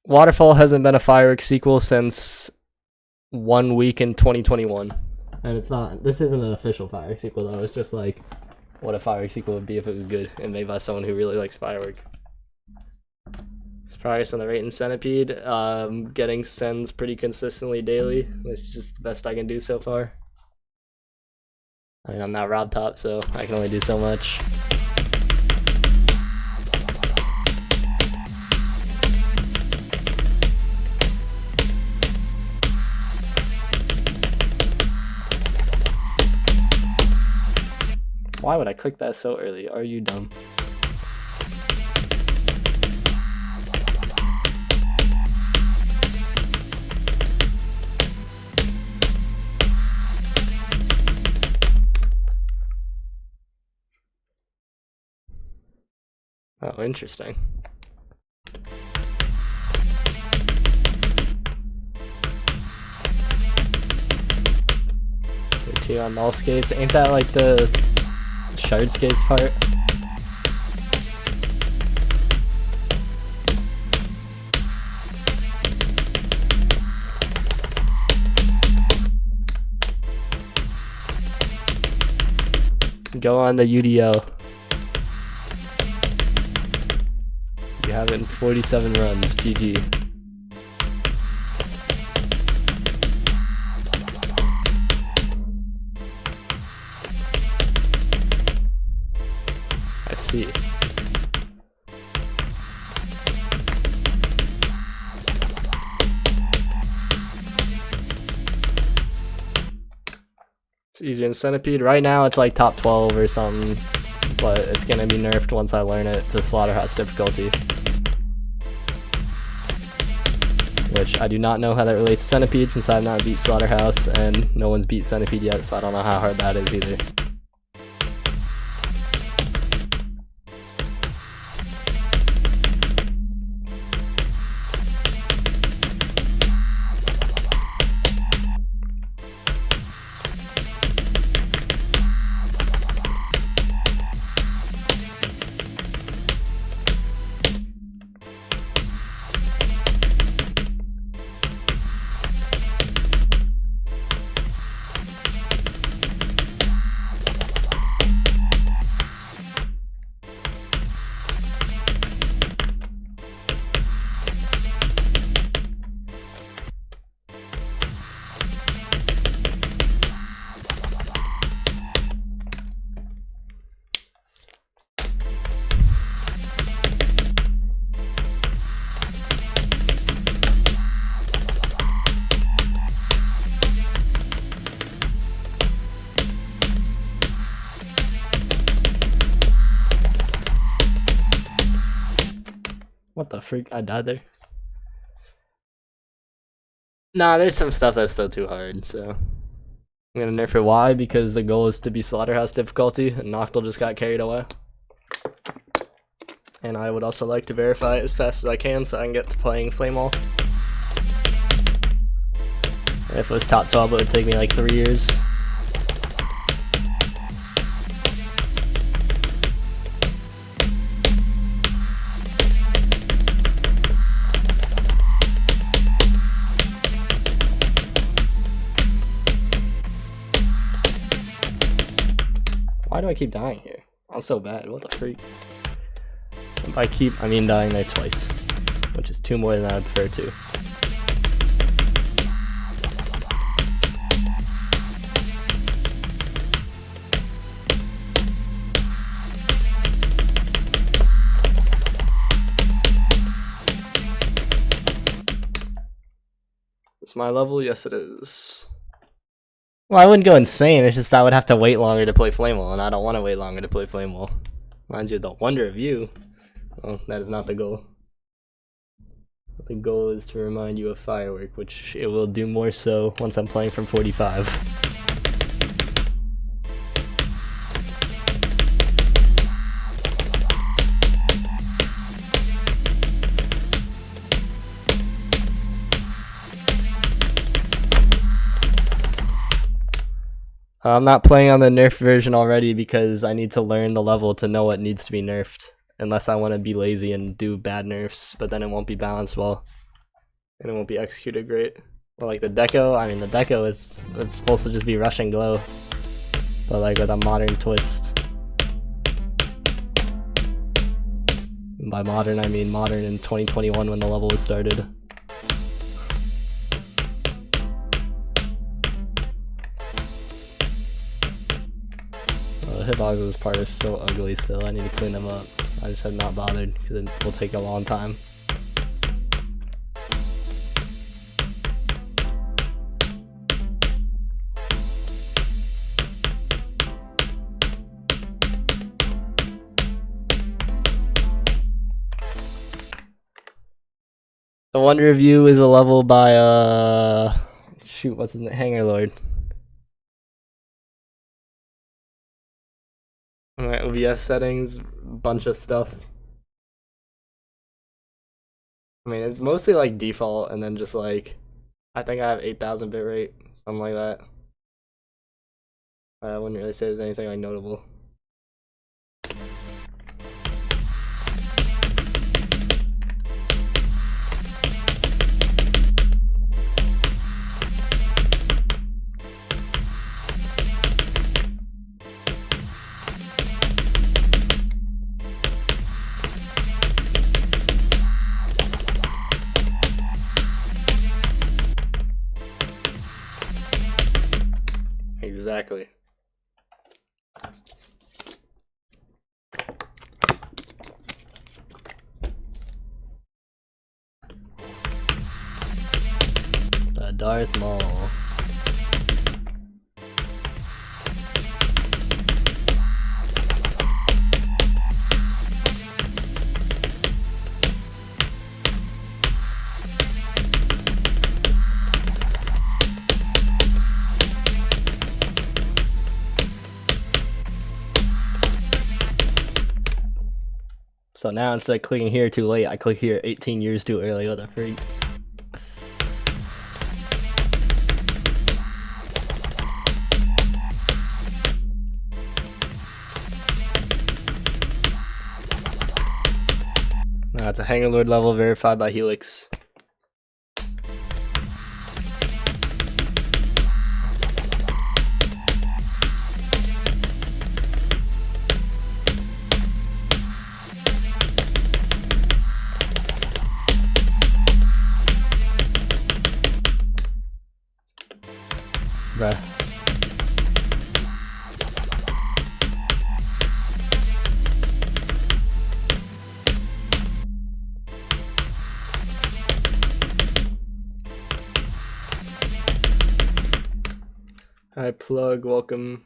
Waterfall hasn't been a fireworks sequel since 1 week in 2021. And it's not, this isn't an official fireworks sequel though, it's just like what a fireworks sequel would be if it was good and made by someone who really likes firework. It's progress on the rate and centipede, getting sends pretty consistently daily, which is just the best I can do so far. I mean, I'm not Rob Top, so I can only do so much. Why would I click that so early? Are you dumb? Oh, interesting. Cheating on null skates? Ain't that like the shard skates part? Go on the UDO. You have it in 47 runs. GG. I see. It's easier than Centipede. Right now it's like top 12 or something, but it's gonna be nerfed once I learn it to Slaughterhouse difficulty. Which I do not know how that relates to Centipede since I have not beat Slaughterhouse and no one's beat Centipede yet, so I don't know how hard that is either. What the freak? I died there. Nah, there's some stuff that's still too hard, so I'm gonna nerf it. Why? Because the goal is to be Slaughterhouse difficulty, and Noctil just got carried away. And I would also like to verify it as fast as I can so I can get to playing Flame Wall. If it was top 12, it would take me like 3 years. Why do I keep dying here? I'm so bad. What the freak? By keep, I mean dying there twice, which is 2 more than I would prefer to. It's my level? Yes, it is. Well, I wouldn't go insane, it's just I would have to wait longer to play Flame Wall, and I don't want to wait longer to play Flame Wall. Mind you, the wonder of you. Well, that is not the goal. The goal is to remind you of Firework, which it will do more so once I'm playing from 45. I'm not playing on the nerfed version already because I need to learn the level to know what needs to be nerfed. Unless I want to be lazy and do bad nerfs, but then it won't be balanced well. And it won't be executed great. Well, like the deco, I mean the deco it's supposed to just be rush and glow. But like with a modern twist. And by modern, I mean modern in 2021 when the level was started. The hitboxes part is so ugly still, I need to clean them up. I just have not bothered because it will take a long time. The Wonder of You is a level by shoot, what's his name? Hanger Lord. Alright, OBS settings, bunch of stuff. I mean, it's mostly like default and then just like, I think I have 8,000 bitrate, something like that. I wouldn't really say there's anything like notable. Exactly. Darth Maul. So now instead of clicking here too late, I click here 18 years too early. What the freak? Nah, it's a Hanger Lord level verified by Helix. Bruh. Hi, Plug, welcome.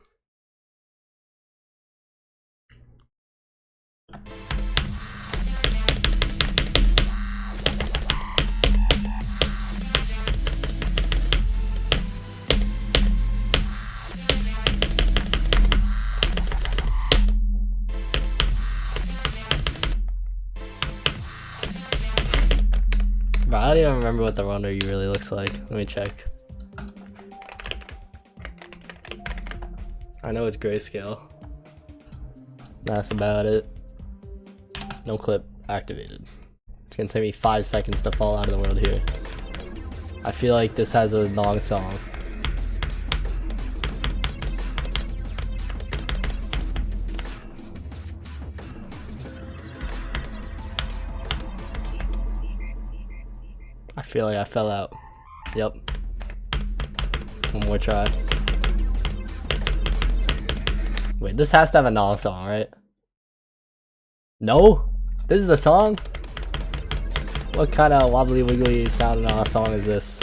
Bro, I don't even remember what the Ronda really looks like. Let me check. I know it's grayscale. That's about it. No clip activated. It's gonna take me 5 seconds to fall out of the world here. I feel like this has a long song. I feel like I fell out. Yep. One more try. Wait, this has to have a long song, right? No? This is the song? What kind of wobbly wiggly sound song is this?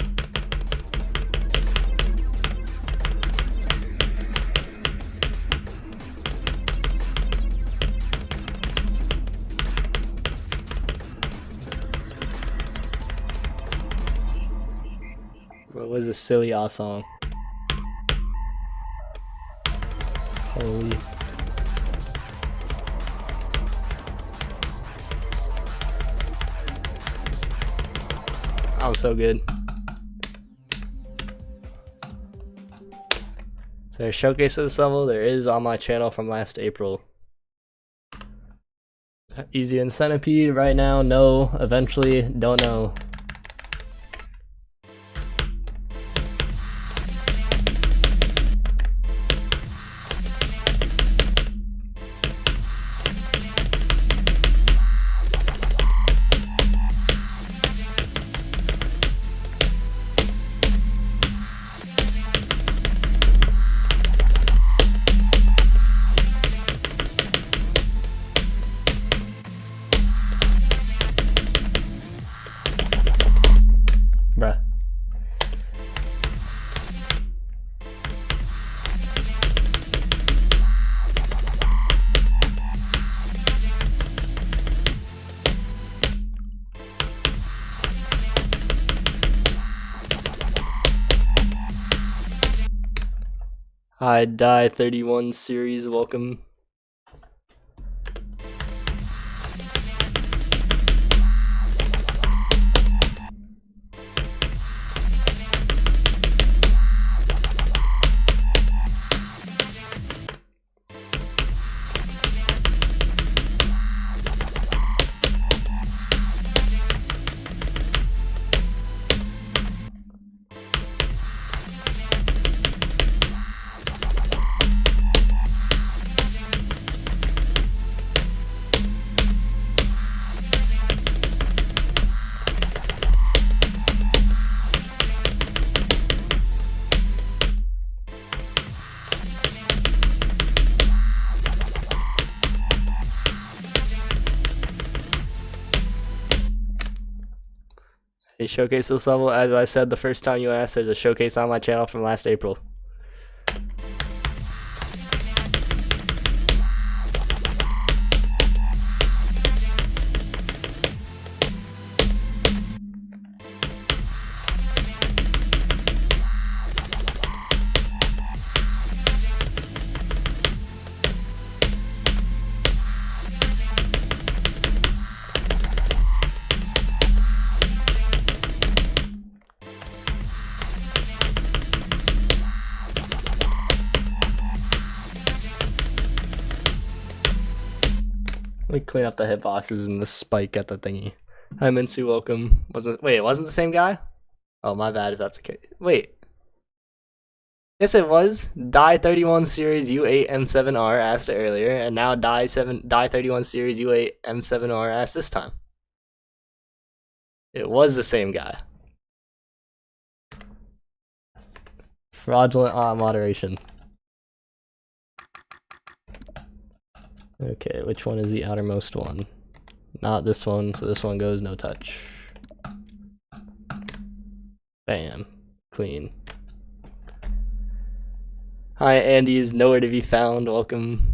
What was this silly ass song? Holy. I'm so good. Is there a showcase of this level? There is on my channel from last April. Easy and Centipede right now, no. Eventually, don't know. Bruh. Hi, Die 31 series, welcome. A showcase this level, as I said the first time you asked, there's a showcase on my channel from last April. Let me clean up the hitboxes and the spike at the thingy. Hi Minsu, welcome. Wait, it wasn't the same guy? Oh, my bad if that's okay. Wait. Yes, it was. Die 31 Series U8 M7R asked earlier, and now Die 31 Series U8 M7R asked this time. It was the same guy. Fraudulent moderation. Okay, which one is the outermost one? Not this one, so this one goes no touch. Bam. Clean. Hi, Andy is nowhere to be found. Welcome.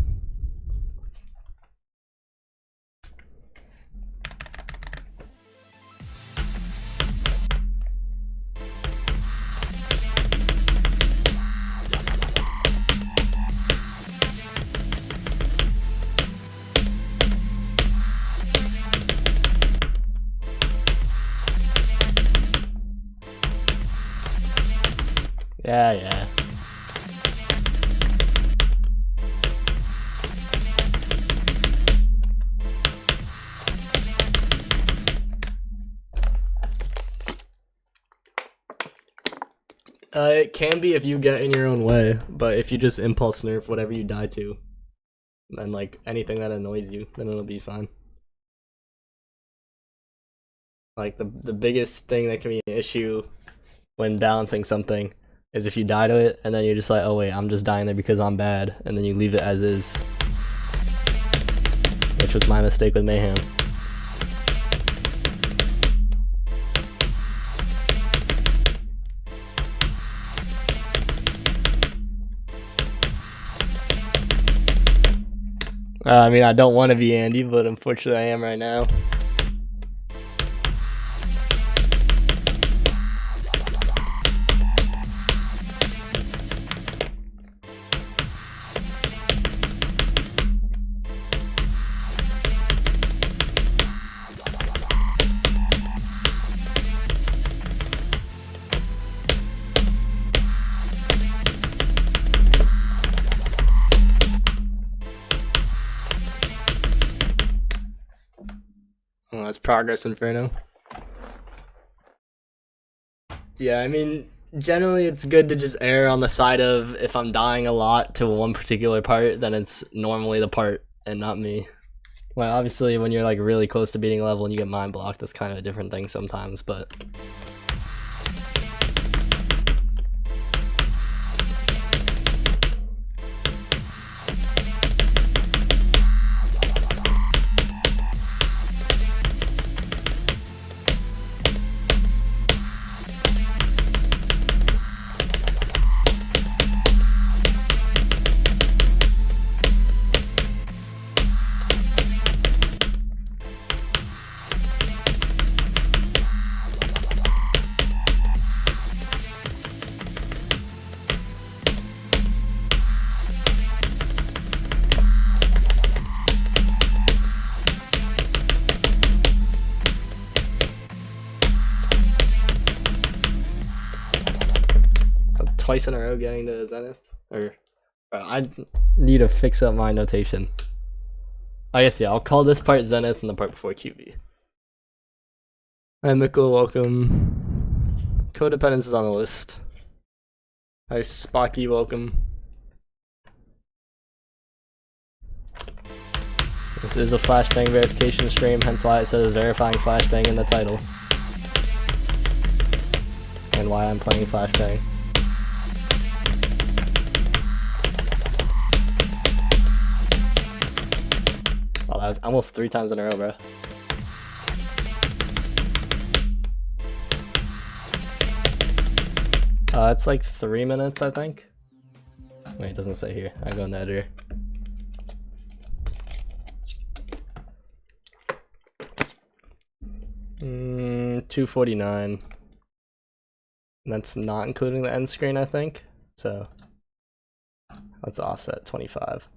Yeah. It can be if you get in your own way, but if you just impulse nerf whatever you die to, and like anything that annoys you, then it'll be fine. Like the biggest thing that can be an issue when balancing something is if you die to it and then you're just like, oh wait, I'm just dying there because I'm bad, and then you leave it as is, which was my mistake with Mayhem. I mean, I don't want to be Andy, but unfortunately I am right now. Oh, that's progress, Inferno. Yeah, I mean, generally it's good to just err on the side of if I'm dying a lot to one particular part, then it's normally the part and not me. Well, obviously when you're like really close to beating a level and you get mind blocked, that's kind of a different thing sometimes, but... Twice in a row getting to Zenith? Or I need to fix up my notation. I guess, yeah, I'll call this part Zenith and the part before QB. Hi, Mikkel, welcome. Codependence is on the list. Hi, Spocky, welcome. This is a flashbang verification stream, hence why it says verifying flashbang in the title. And why I'm playing flashbang. Oh, that was almost 3 times in a row, bro. It's like 3 minutes, I think. Wait, it doesn't say here. I go in the editor. Mm, 249. That's not including the end screen, I think. So let's offset 25.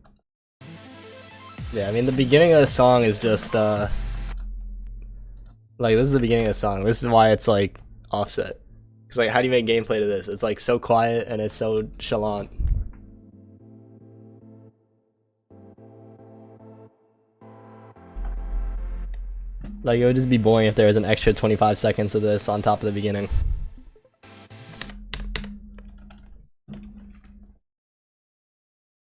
Yeah, I mean the beginning of the song is just like this is the beginning of the song. This is why it's like offset. Cause like how do you make gameplay to this? It's like so quiet and it's so chalant. Like it would just be boring if there was an extra 25 seconds of this on top of the beginning.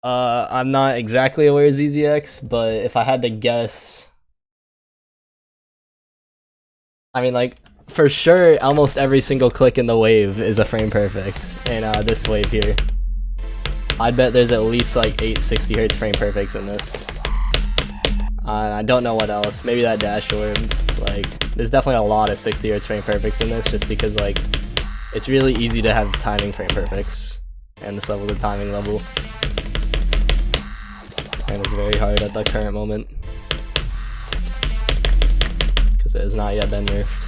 I'm not exactly aware of ZZX, but if I had to guess, I mean like for sure almost every single click in the wave is a frame perfect in this wave here. I'd bet there's at least like 8 60Hz frame perfects in this. I don't know what else. Maybe that dash orb. Like, there's definitely a lot of 60Hz frame perfects in this, just because like it's really easy to have timing frame perfects, and this level, the timing level, and it's very hard at the current moment because it has not yet been nerfed.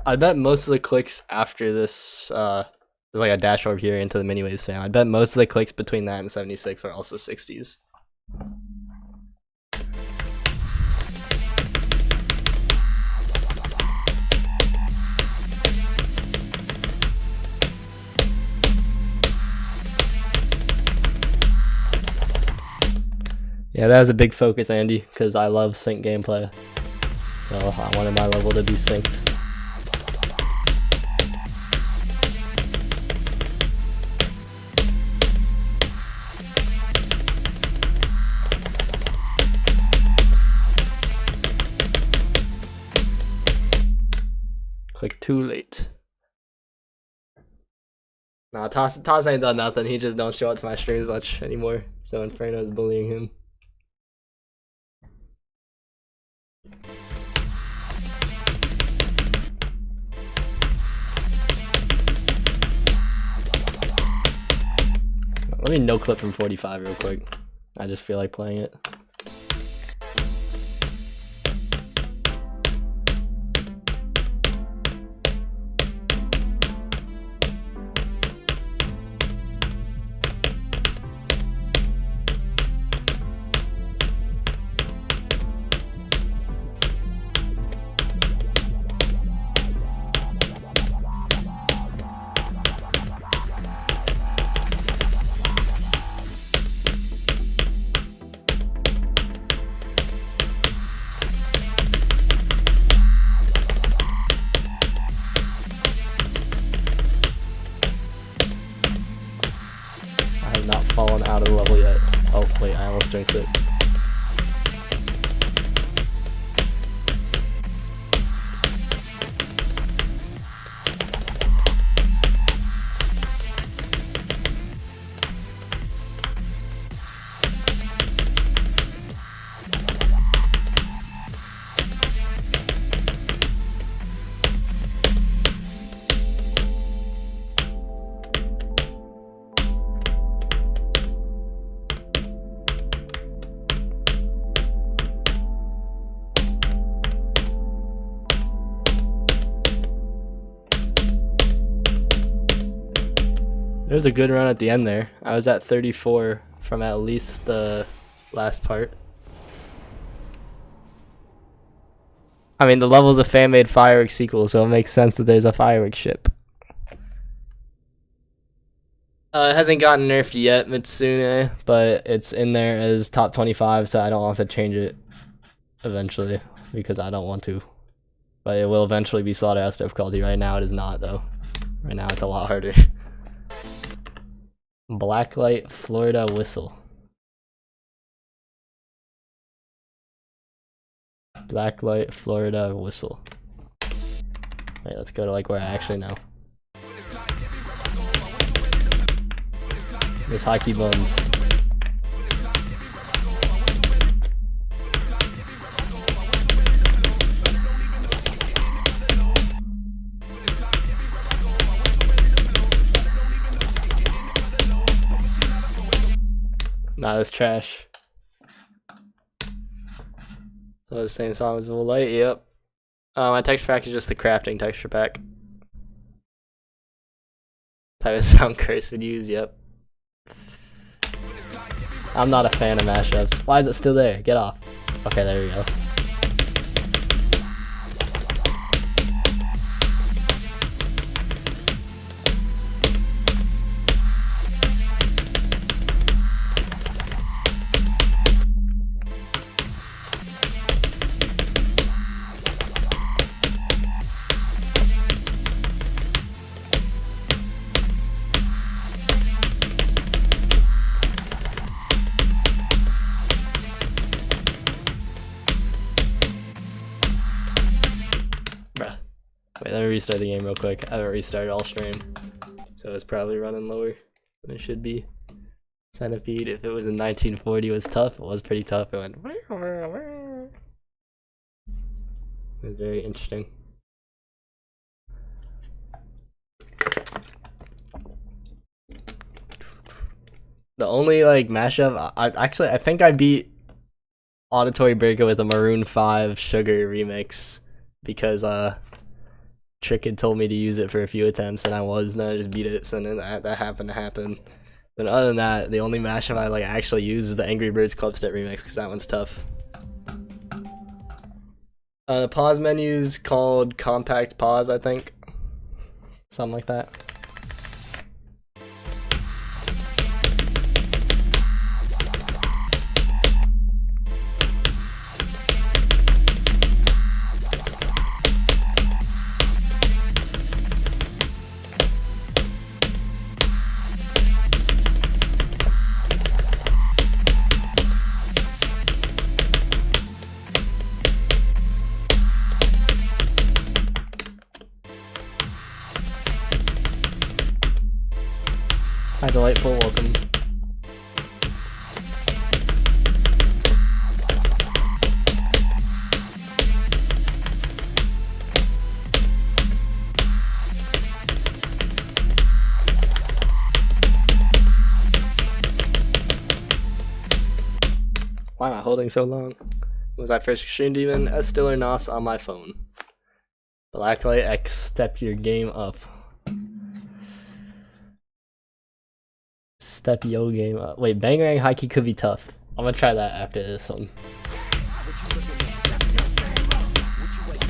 I bet most of the clicks after this, there's like a dash orb here into the mini waves fam. I bet most of the clicks between that and 76 are also 60s. Yeah, that was a big focus, Andy, because I love sync gameplay. So I wanted my level to be synced. Click too late. Nah, Toss ain't done nothing. He just don't show up to my streams much anymore. So Inferno's bullying him. Let me no clip from 45 real quick. I just feel like playing it. Not fallen out of the level yet. Oh wait, I almost jinxed it. There was a good run at the end there. I was at 34 from at least the last part. I mean, the level's a fan-made fireworks sequel, so it makes sense that there's a fireworks ship. It hasn't gotten nerfed yet, Mitsune, but it's in there as top 25, so I don't have to change it eventually because I don't want to. But it will eventually be Slaughterhouse difficulty. Right now it is not, though. Right now it's a lot harder. Blacklight Florida Whistle. Blacklight Florida Whistle. Alright, let's go to like where I actually know. This hockey buns. Nah, that's trash. So the same song as Light, yep. My texture pack is just the crafting texture pack. Type of sound Curse would use, yep. I'm not a fan of mashups. Why is it still there? Get off. Okay, there we go. Wait, let me restart the game real quick. I haven't restarted all stream, so it's probably running lower than it should be. Centipede, if it was in 1940, was tough. It was pretty tough. It went. It was very interesting. The only like mashup, I think I beat Auditory Breaker with a Maroon 5 Sugar remix because Trick had told me to use it for a few attempts, and I just beat it, so then that happened to happen. But other than that, the only mashup I like actually use is the Angry Birds Clubstep remix, because that one's tough. The pause menu's called Compact Pause, I think. Something like that. Hi, Delightful, welcome. Why am I holding so long? Was I first Extreme Demon? Still or Nos on my phone. Blacklight X, step your game up. Step yo game up. Wait, Bangarang High Key could be tough. I'm gonna try that after this one.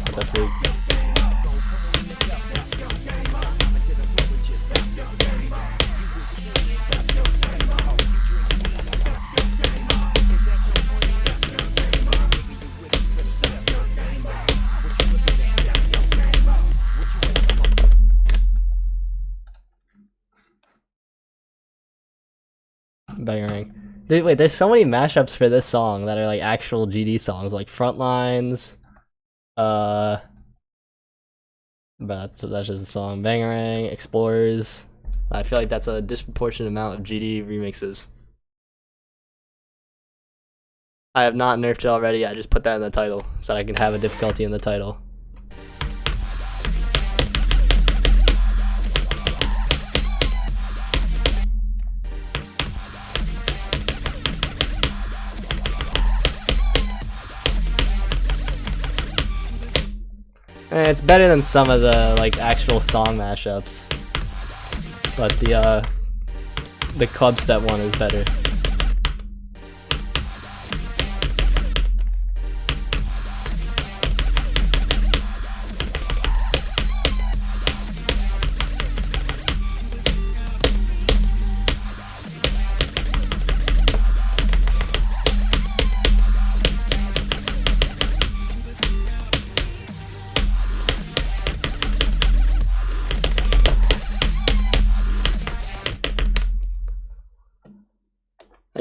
What the freak? Bangarang. Dude, wait, there's so many mashups for this song that are like actual GD songs, like Frontlines. But that's just a song. Bangarang, Explorers. I feel like that's a disproportionate amount of GD remixes. I have not nerfed it already. I just put that in the title so that I can have a difficulty in the title. It's better than some of the like actual song mashups, but the club step one is better.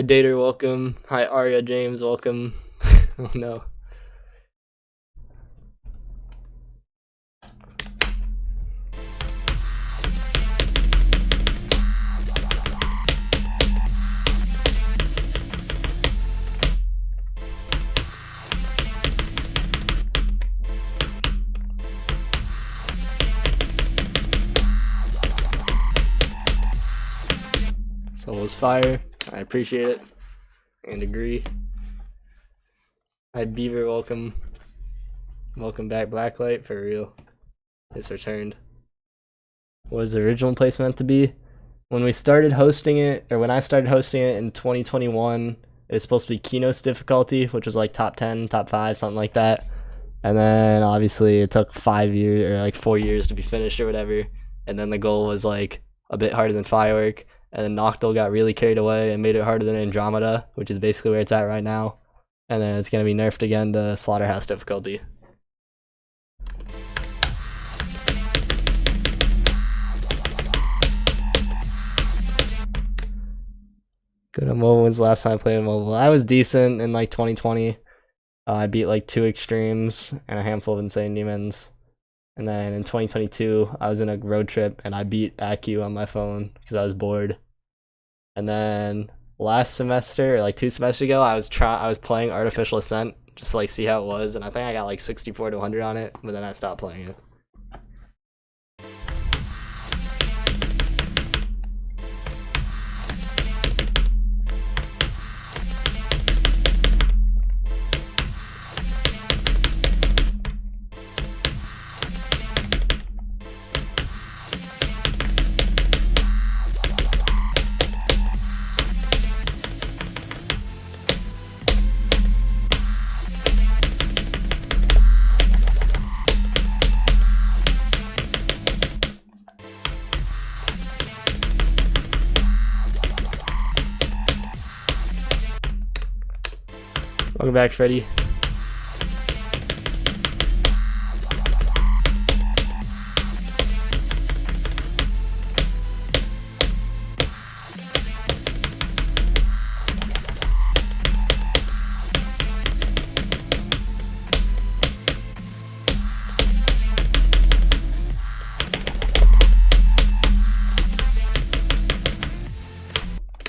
Dater, welcome. Hi, Arya James, welcome. Oh no. Someone was fire. I appreciate it and agree. Hi Beaver, welcome. Welcome back, Blacklight, for real. It's returned. What was the original place meant to be? When we started hosting it, or when I started hosting it in 2021, it was supposed to be Keynote's difficulty, which was like top 10, top 5, something like that. And then obviously it took 5 years or like 4 years to be finished or whatever. And then the goal was like a bit harder than Firework. And then Noctil got really carried away and made it harder than Andromeda, which is basically where it's at right now. And then it's going to be nerfed again to Slaughterhouse difficulty. Good on mobile. When's the last time I played on mobile? I was decent in like 2020. I beat like 2 extremes and a handful of insane demons. And then in 2022, I was in a road trip and I beat ACU on my phone because I was bored. And then last semester, or like 2 semesters ago, I was playing Artificial Ascent just to like see how it was, and I think I got like 64 to 100 on it, but then I stopped playing it. Welcome back, Freddy.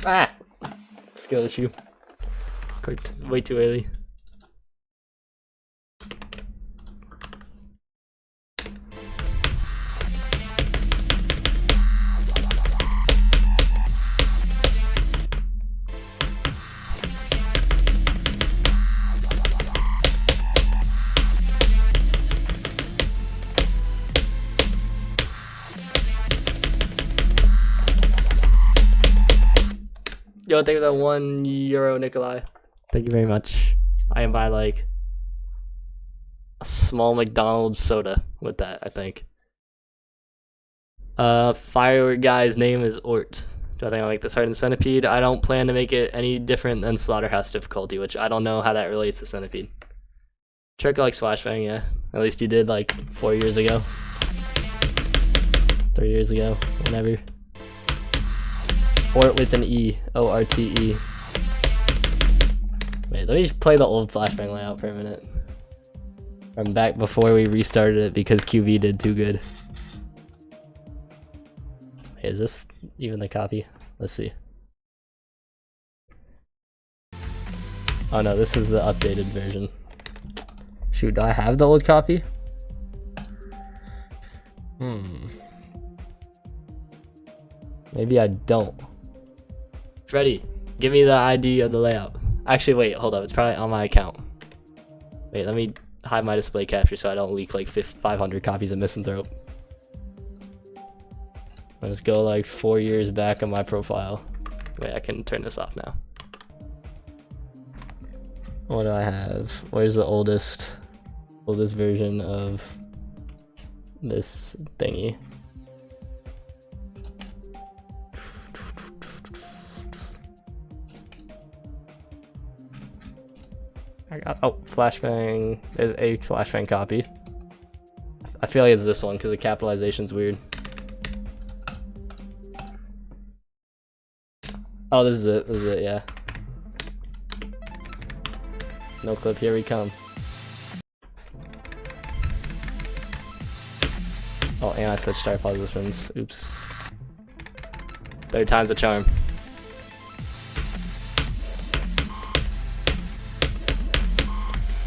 Ah! Skill issue. Clicked way too early. Yo, thank you for that €1, Nikolai. Thank you very much. I can buy like a small McDonald's soda with that, I think. Firework guy's name is Ort. Do I think I like this harder than Centipede? I don't plan to make it any different than Slaughterhouse difficulty, which I don't know how that relates to Centipede. Trick likes FLASHBANG, yeah. At least he did like 4 years ago. 3 years ago, whenever. Ort with an E. O-R-T-E. Wait, let me just play the old FLASHBANG layout for a minute. From back before we restarted it because QV did too good. Wait, is this even the copy? Let's see. Oh no, this is the updated version. Shoot, do I have the old copy? Maybe I don't. Freddy, give me the ID of the layout. Actually, wait, hold up. It's probably on my account. Wait, let me hide my display capture so I don't leak like 500 copies of Misanthrope. Let's go like 4 years back on my profile. Wait, I can turn this off now. What do I have? Where's the oldest version of this thingy? I got, oh, FLASHBANG. There's a FLASHBANG copy. I feel like it's this one because the capitalization's weird. Oh, this is it, yeah. No clip, here we come. Oh, and I switched star positions. Oops. Third time's a charm.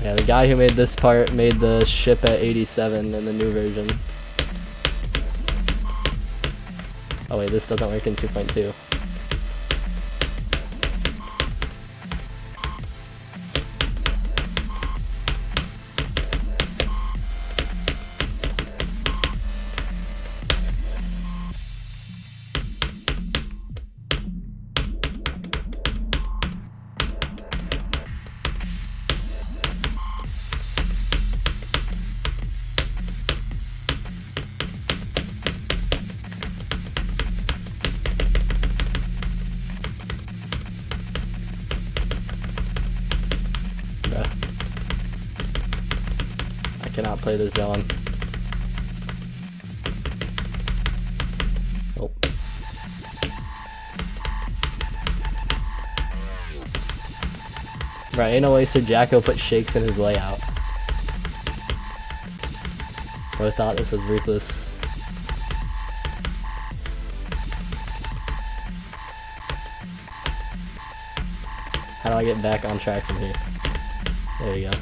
Yeah, the guy who made this part made the ship at 87 in the new version. Oh wait, this doesn't work in 2.2. I cannot play this John. Oh. Right, ain't no way Sir Jacko put shakes in his layout. I thought this was ruthless. How do I get back on track from here? There you go.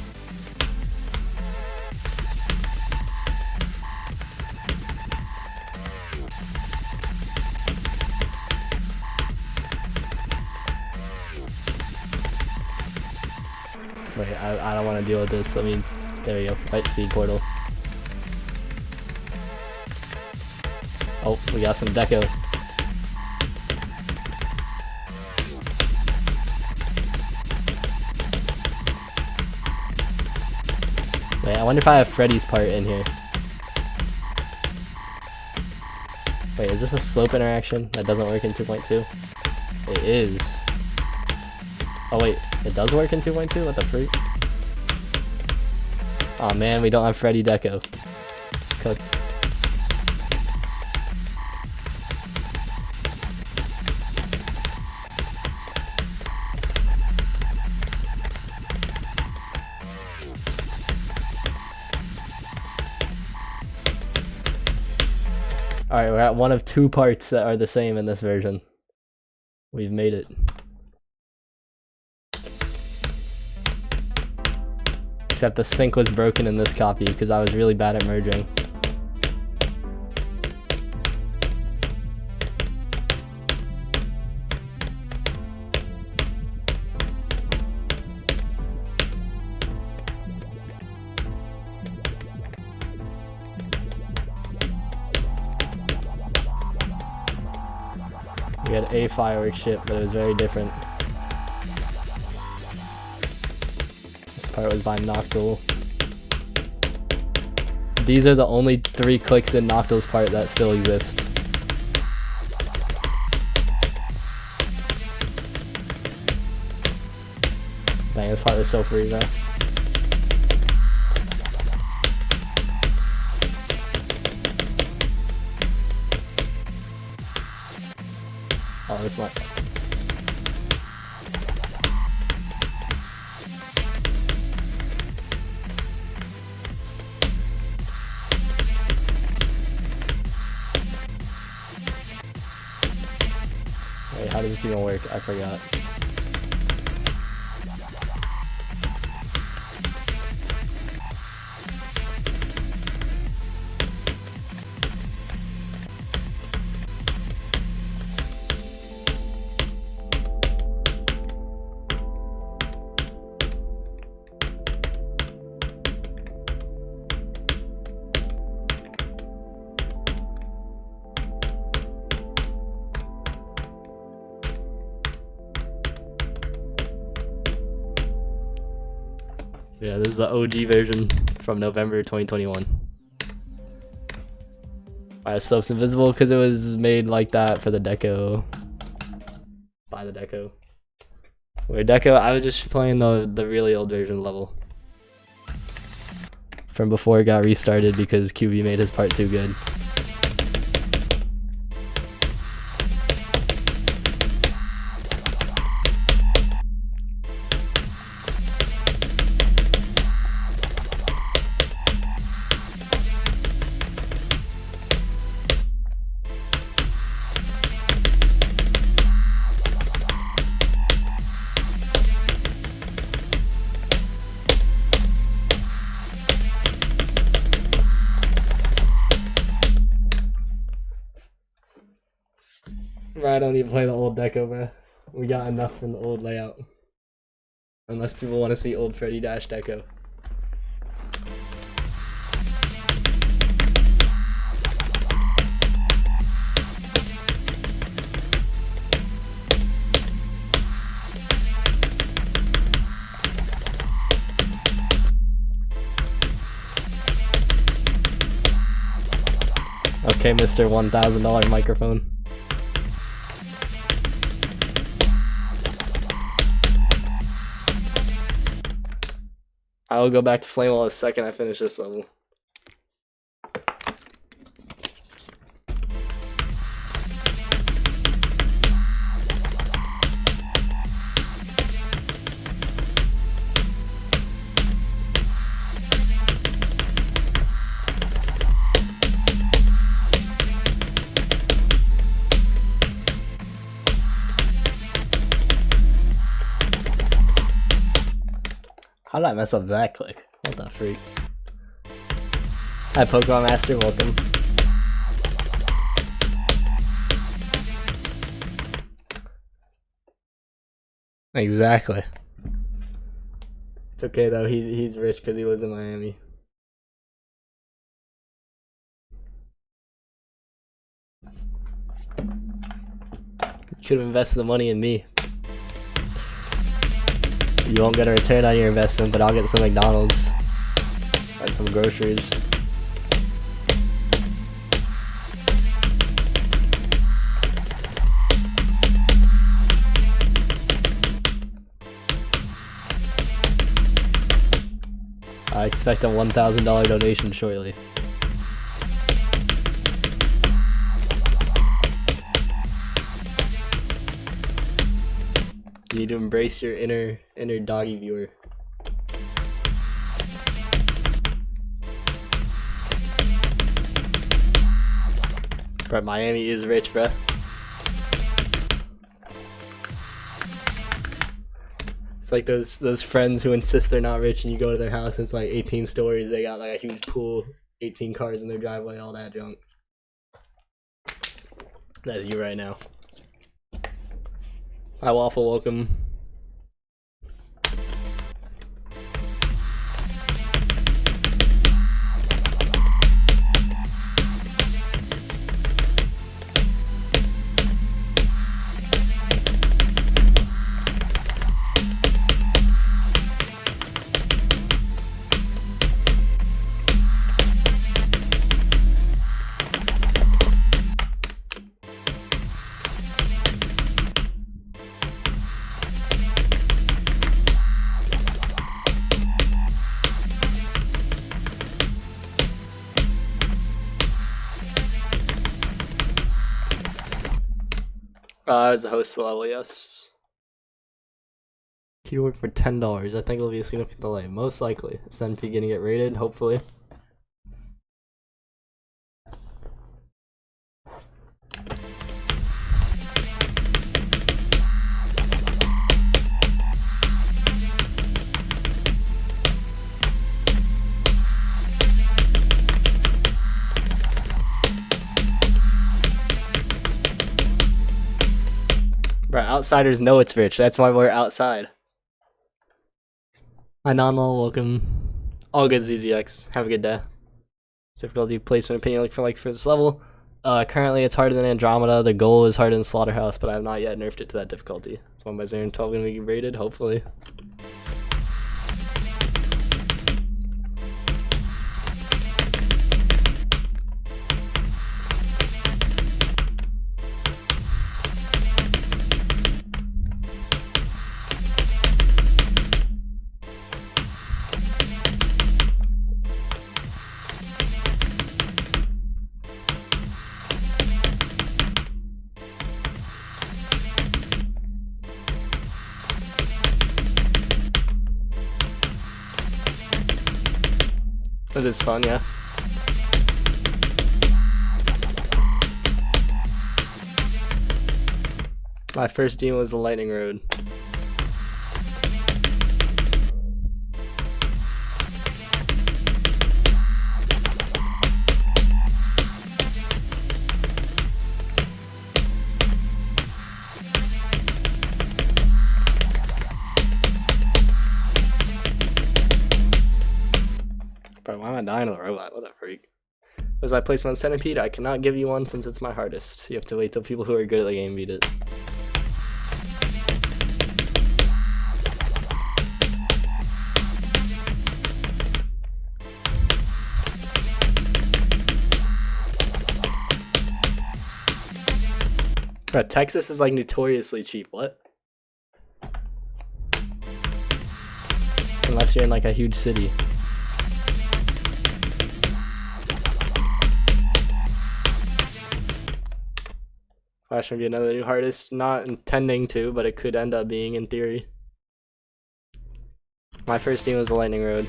Wait, I don't want to deal with this. I mean, there we go. Right speed portal. Oh, we got some deco. Wait, I wonder if I have Freddy's part in here. Wait, is this a slope interaction that doesn't work in 2.2? It is. Oh wait, it does work in 2.2? What the freak? Aw man, we don't have Freddy deco. Cooked. Alright, we're at one of two parts that are the same in this version. We've made it. Except the sync was broken in this copy because I was really bad at merging. We had a fireworks ship, but it was very different. This part was by Noctil. These are the only 3 clicks in Noctil's part that still exist. Dang, this part was so free, bro. Oh, this might. Wait, how does this even work? I forgot. Yeah, this is the OG version from November 2021. Alright, slope's invisible because it was made like that for the deco. By the deco. Where deco, I was just playing the really old version level. From before it got restarted because QB made his part too good. Bro, I don't need to play the old deco, bro. We got enough from the old layout. Unless people want to see old Freddy Dash deco. Okay, Mr. $1,000 microphone. I will go back to Flame Wall the second I finish this level. How did I mess up that click? What the freak? Hi Pokemon Master, welcome. Exactly. It's okay though, he's rich because he lives in Miami. You could have invested the money in me. You won't get a return on your investment, but I'll get some McDonald's and some groceries. I expect a $1,000 donation shortly. You need to embrace your inner doggy viewer. Bro, Miami is rich, bruh. It's like those friends who insist they're not rich and you go to their house and it's like 18 stories, they got like a huge pool, 18 cars in their driveway, all that junk. That's you right now. Hi Waffle, welcome. I was the host level, yes. Keyword for $10. I think it'll be a significant delay. Most likely. SNP gonna get rated, hopefully. Bro, outsiders know it's rich. That's why we're outside. Hi, Nonlol, welcome. All good, ZZX. Have a good day. Difficulty placement opinion for this level. Currently, it's harder than Andromeda. The goal is harder than Slaughterhouse, but I have not yet nerfed it to that difficulty. It's 1 by 0 and 12 gonna be rated, hopefully. It is fun, yeah. My first demon was the Lightning Road. dying to the robot. What a freak. Was I placed one centipede? I cannot give you one since it's my hardest. You have to wait till people who are good at the game beat it. But Texas is like notoriously cheap. What? Unless you're in like a huge city. Flash might be another new hardest. Not intending to, but it could end up being in theory. My first team was the Lightning Road.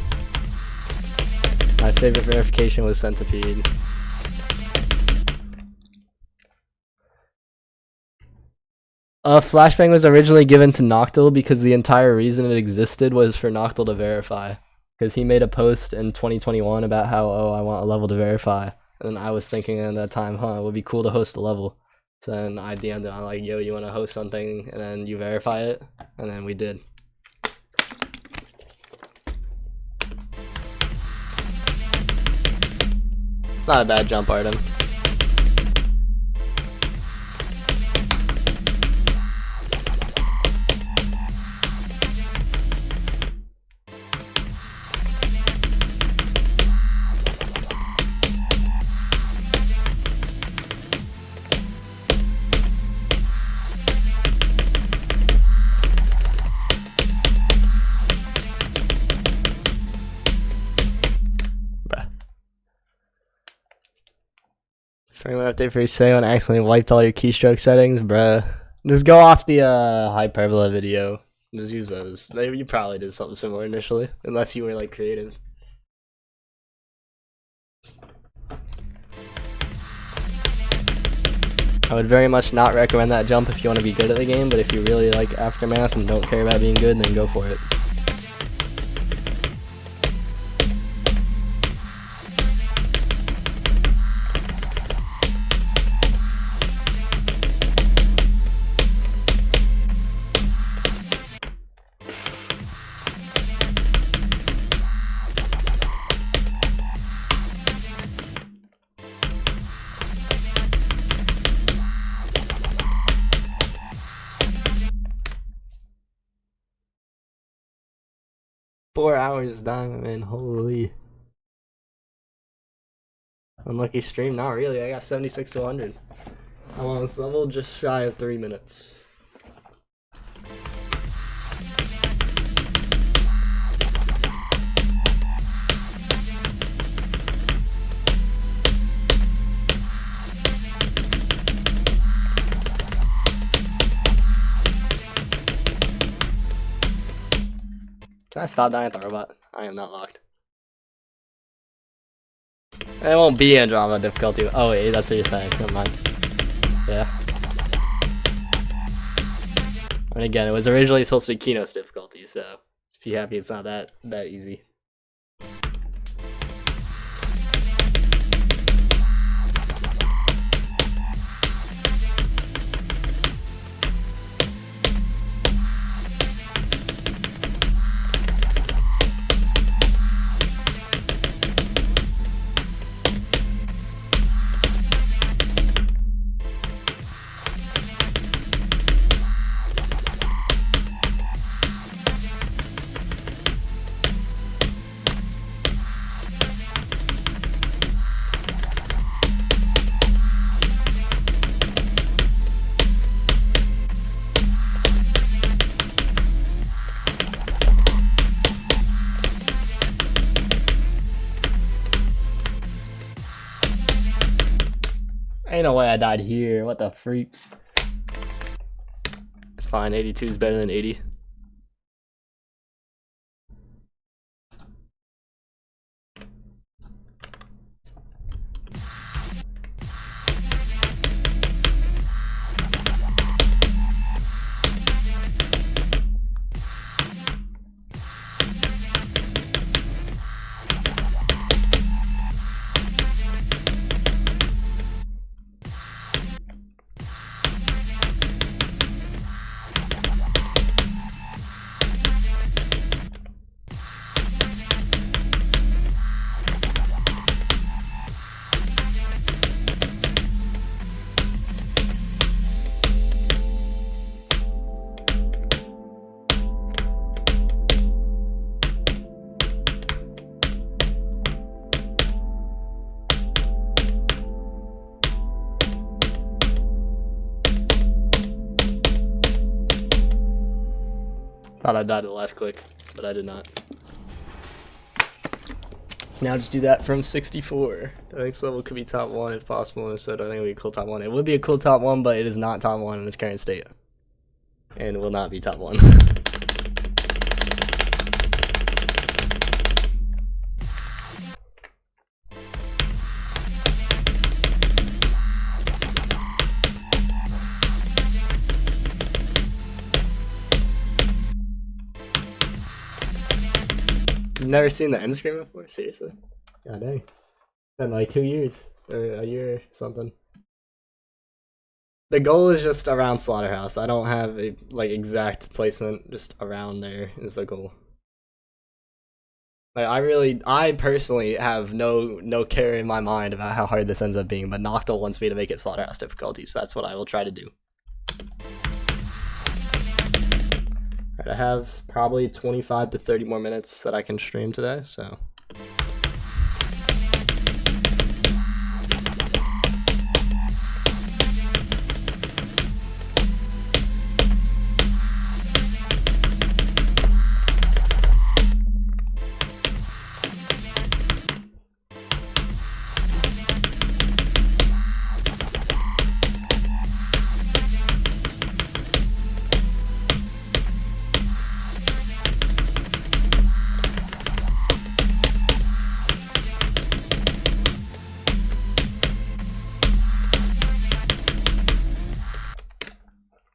My favorite verification was Centipede. Flashbang was originally given to Noctil because the entire reason it existed was for Noctil to verify. Because he made a post in 2021 about how, oh, I want a level to verify. And I was thinking at that time, it would be cool to host a level. So then I DM'd it, I'm like, yo, you want to host something? And then you verify it. And then we did. It's not a bad jump, Artem. Firmware update for your say when I accidentally wiped all your keystroke settings, bruh. Just go off the Hyperbola video. Just use those. You probably did something similar initially, unless you were like creative. I would very much not recommend that jump if you want to be good at the game, but if you really like Aftermath and don't care about being good, then go for it. 4 hours dying, man. Holy. Unlucky stream? Not really. I got 76 to 100. I'm on this level just shy of 3 minutes. Can I stop dying at the robot? I am not locked. It won't be Andromeda difficulty. Oh wait, that's what you're saying. Never mind. Yeah. And again, it was originally supposed to be Kino's difficulty, so just be happy it's not that easy. Ain't no way I died here. What the freak? It's fine. 82 is better than 80. Thought I died the last click, but I did not. Now just do that from 64. I think this level could be top 1 if possible, and if so, I think it would be a cool top 1. It would be a cool top 1, but it is not top 1 in its current state. And will not be top 1. You've never seen the end screen before? Seriously? God dang. Been like 2 years. Or a year or something. The goal is just around Slaughterhouse. I don't have a like exact placement, just around there is the goal. Like I personally have no care in my mind about how hard this ends up being, but Noctil wants me to make it Slaughterhouse difficulty, so that's what I will try to do. Alright, I have probably 25 to 30 more minutes that I can stream today, so.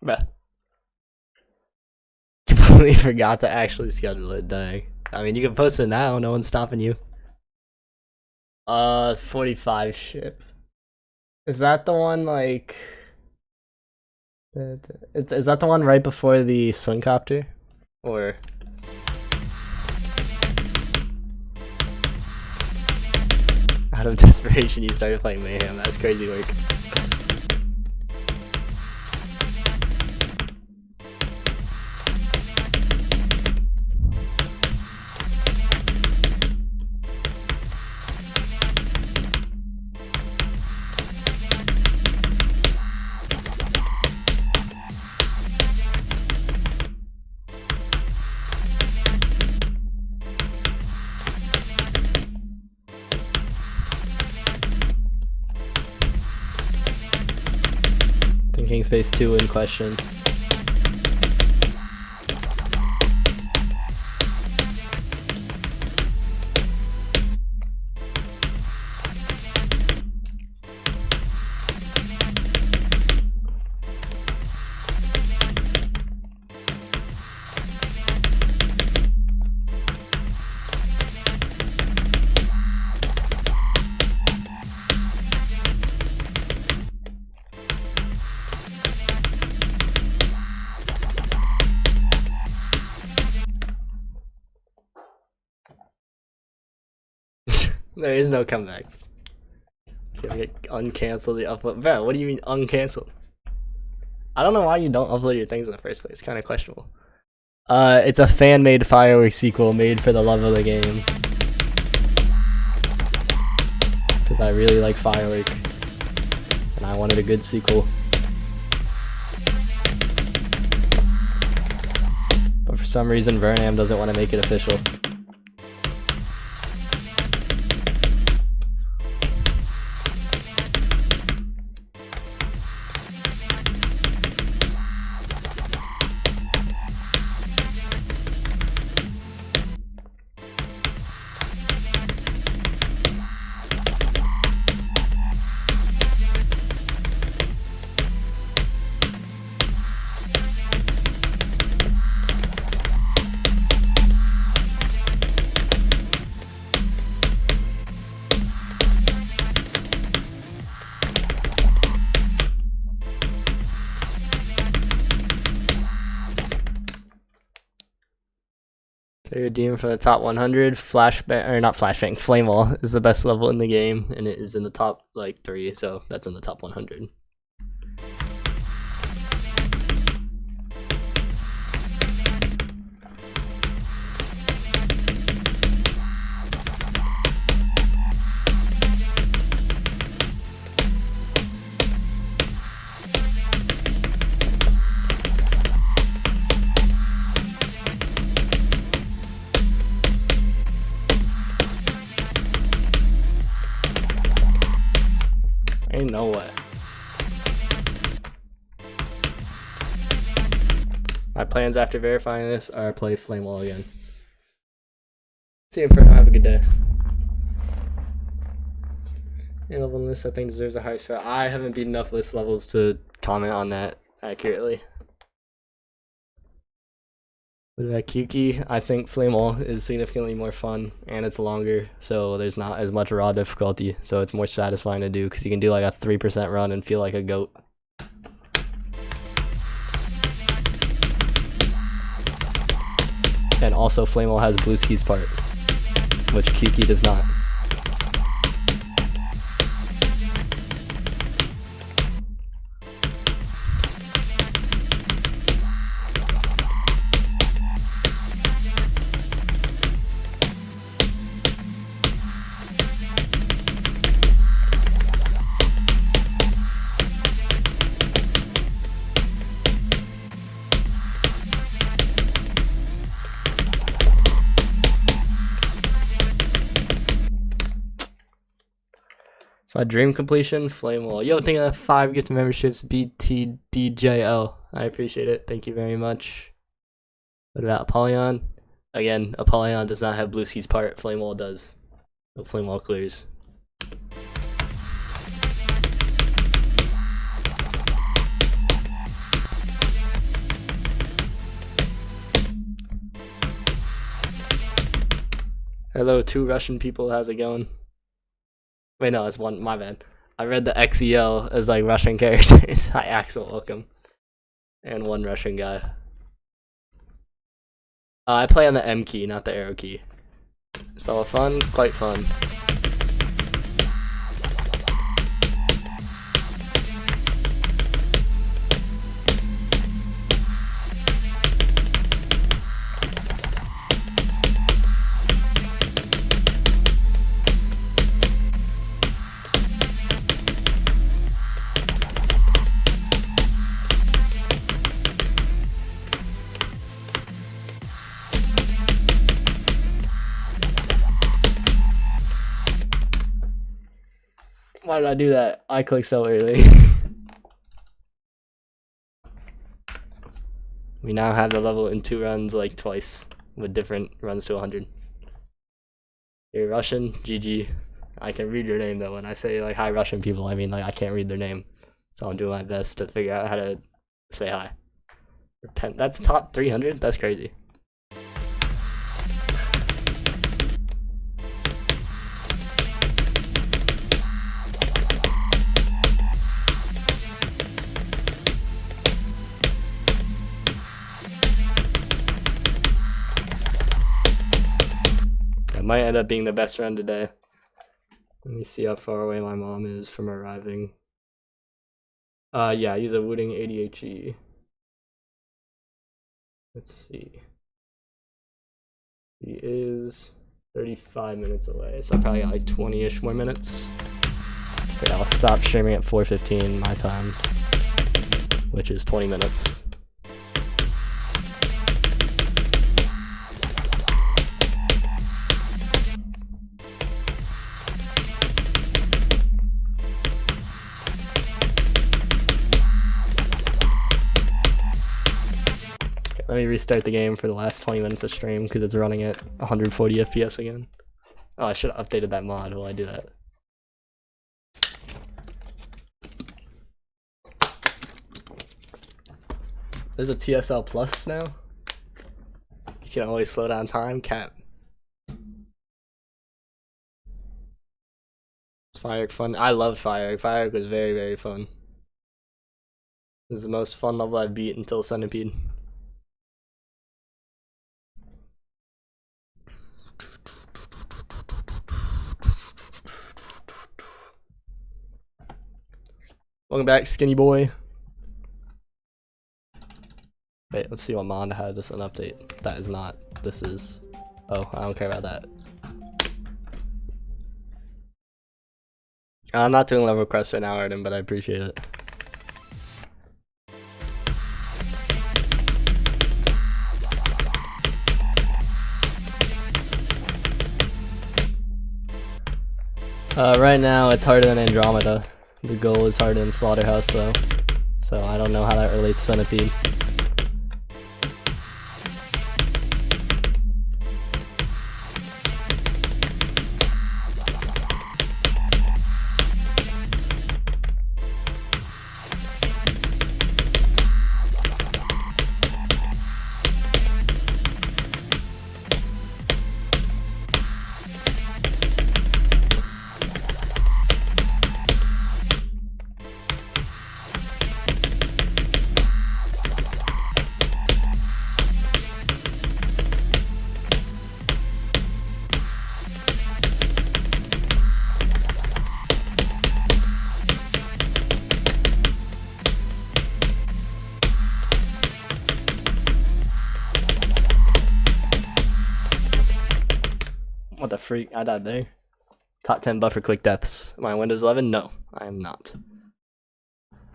Bruh. Completely forgot to actually schedule it, dang. I mean, you can post it now, no one's stopping you. 45 ship. Is that the one, like... Is that the one right before the swing copter? Or... Out of desperation, you started playing Mayhem. That's crazy work. Thinking Space 2 in question. There is no comeback. You get uncancelled the upload. Bro, what do you mean uncancelled? I don't know why you don't upload your things in the first place. It's kind of questionable. It's a fan-made fireworks sequel made for the love of the game. Because I really like firework. And I wanted a good sequel. But for some reason, Vernam doesn't want to make it official. They're redeemed from the top 100. Flashbang, or not Flashbang, Flame Wall is the best level in the game, and it is in the top like 3, so that's in the top 100. Ain't no way. My plans after verifying this are play Flame Wall again. See you, Inferno. Have a good day. Any level in this I think deserves a higher spell. I haven't beat enough list levels to comment on that accurately. What about Kyuki? I think Flame Wall is significantly more fun and it's longer, so there's not as much raw difficulty, so it's more satisfying to do because you can do like a 3% run and feel like a goat. And also Flame Wall has Blue Ski's part, which Kyuki does not. My dream completion, Flame Wall. Yo, thank you for 5 gift memberships, BTDJL. I appreciate it. Thank you very much. What about Apollyon? Again, Apollyon does not have Blue Ski's part. Flame Wall does. So Flame Wall clears. Hello, 2 Russian people. How's it going? Wait, no, it's 1. My bad. I read the XEL as like Russian characters. Hi, Axel. Welcome. And 1 Russian guy. I play on the M key, not the arrow key. So fun, quite fun. Why did I do that? I clicked so early. We now have the level in 2 runs, like twice, with different runs to 100. You're Russian? GG. I can read your name though. When I say like hi Russian people, I mean like I can't read their name. So I'm doing my best to figure out how to say hi. Repent. That's top 300? That's crazy. Might end up being the best run today. Let me see how far away my mom is from arriving. Yeah, I use a Wooding ADHE. Let's see. He is 35 minutes away, so I probably got like 20-ish more minutes. So yeah, I'll stop streaming at 4:15 my time, which is 20 minutes. Let me restart the game for the last 20 minutes of stream because it's running at 140 FPS again. Oh, I should have updated that mod while I do that. There's a TSL Plus now. You can always slow down time. Cat. Firework fun. I love Firework. Firework was very, very fun. It was the most fun level I've beat until Centipede. Welcome back, skinny boy. Wait, let's see what mod had this an update. That is not. This is. Oh, I don't care about that. I'm not doing level requests right now, Arden, but I appreciate it. Right now it's harder than Andromeda, The goal is harder than Slaughterhouse though, so I don't know how that relates to Centipede. What the freak? I died there. Top 10 buffer click deaths. Am I Windows 11? No, I am not.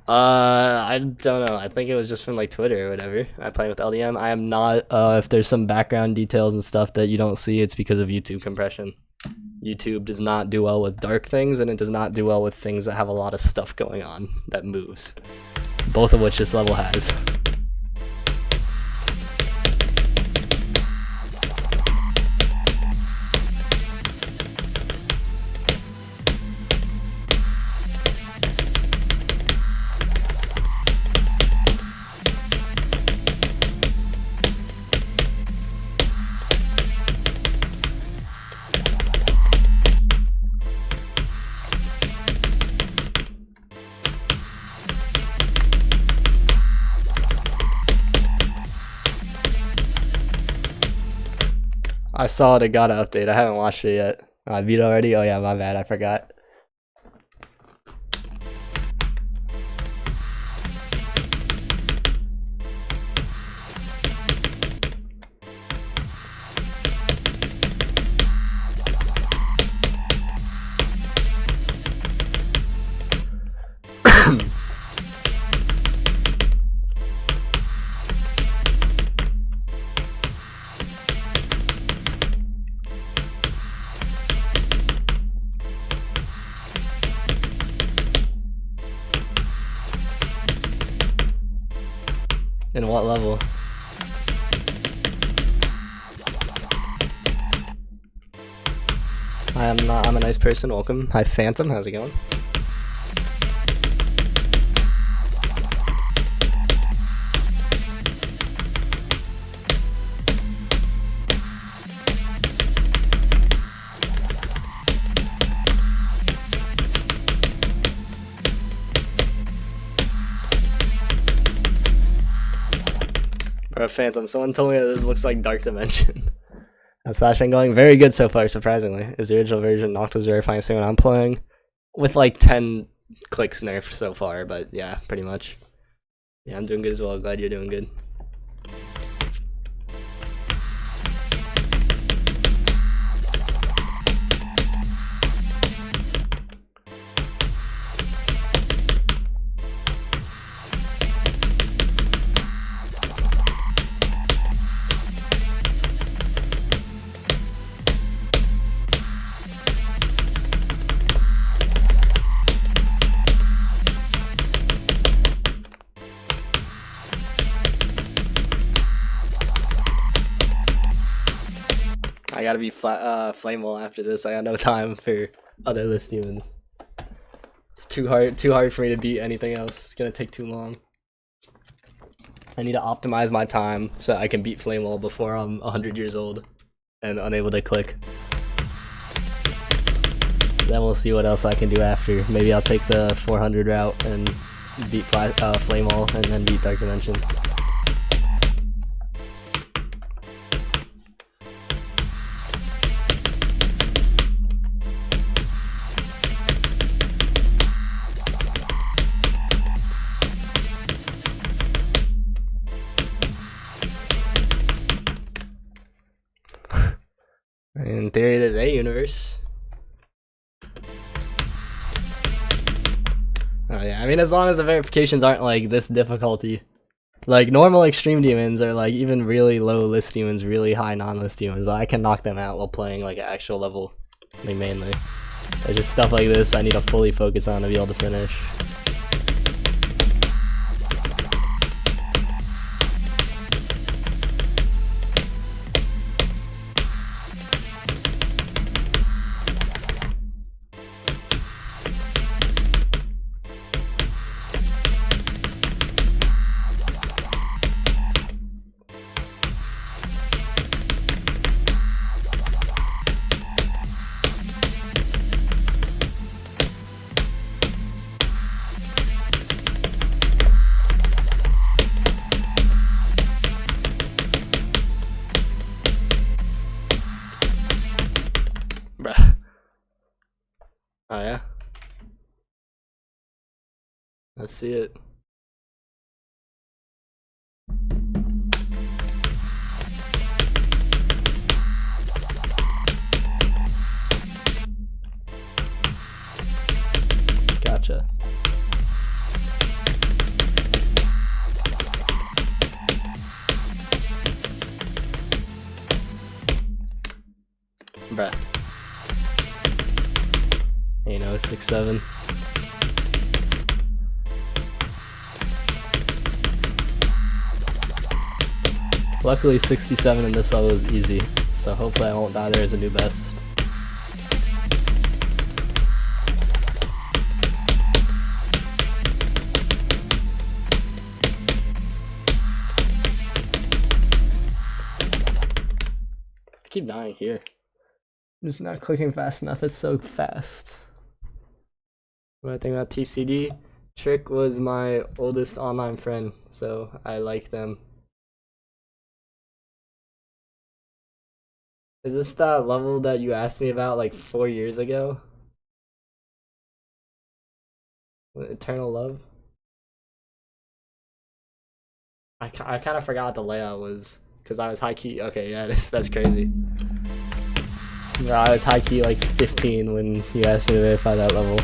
I don't know. I think it was just from like Twitter or whatever. I play with LDM. I am not. If there's some background details and stuff that you don't see, it's because of YouTube compression. YouTube does not do well with dark things, and it does not do well with things that have a lot of stuff going on that moves. Both of which this level has. I saw it got an update. I haven't watched it yet. I beat already? Oh yeah, my bad. I forgot. In what level? I'm a nice person, welcome. Hi Phantom, how's it going? Phantom, someone told me that this looks like Dark Dimension. That's FLASHBANG going very good so far, surprisingly. Is the original version Nocto's verifying saying what I'm playing? With like 10 clicks nerfed so far, but yeah, pretty much. Yeah, I'm doing good as well. Glad you're doing good. I gotta be flameable after this. I got no time for other list demons. It's too hard for me to beat anything else. It's gonna take too long. I need to optimize my time so I can beat flameable before I'm 100 years old and unable to click. Then we'll see what else I can do after. Maybe I'll take the 400 route and beat flameable and then beat Dark Dimension. In theory, there's a universe. Oh yeah, I mean, as long as the verifications aren't like this difficulty. Like, normal extreme demons are like even really low list demons, really high non-list demons. I can knock them out while playing like an actual level, like mainly. It's just stuff like this I need to fully focus on to be able to finish. Bruh. Oh yeah? Let's see it. Gotcha. Bruh. You know, 6-7. Luckily 67 in this level is easy, so hopefully I won't die there as a new best. I keep dying here. I'm just not clicking fast enough, it's so fast. What I think about TCD? Trick was my oldest online friend, so I like them. Is this that level that you asked me about like 4 years ago? Eternal Love? I kind of forgot what the layout was, because I was high-key. Okay, yeah, that's crazy. Bro, I was high-key like 15 when you asked me to verify that level.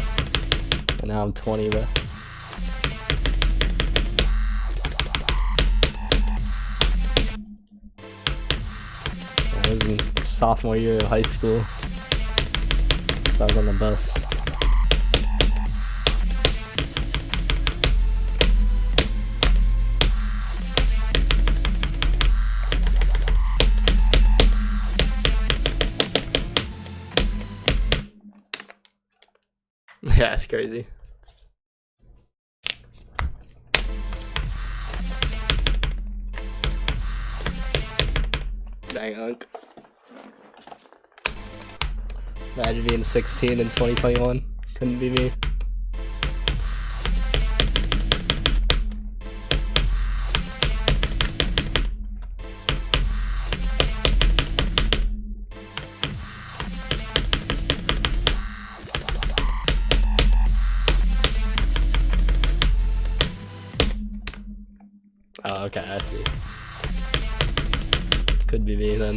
And now I'm 20, bro. I was in sophomore year of high school. So I was on the bus. Yeah, it's crazy. Dang, Unk. Imagine being 16 in 2021. Couldn't be me. Oh, okay, I see. Could be me then.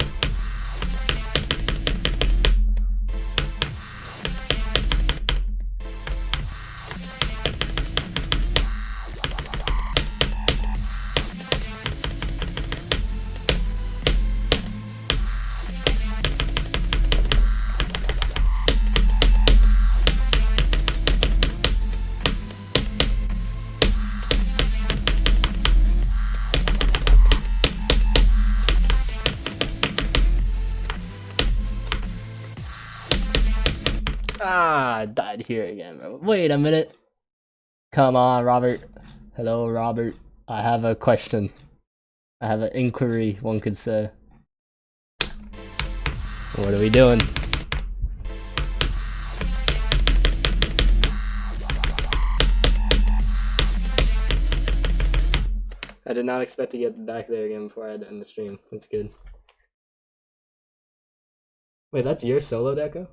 Ah, I died here again, bro. Wait a minute. Come on, Robert. Hello, Robert. I have a question. I have an inquiry, one could say. What are we doing? I did not expect to get back there again before I had to end the stream. That's good. Wait, that's your solo deco?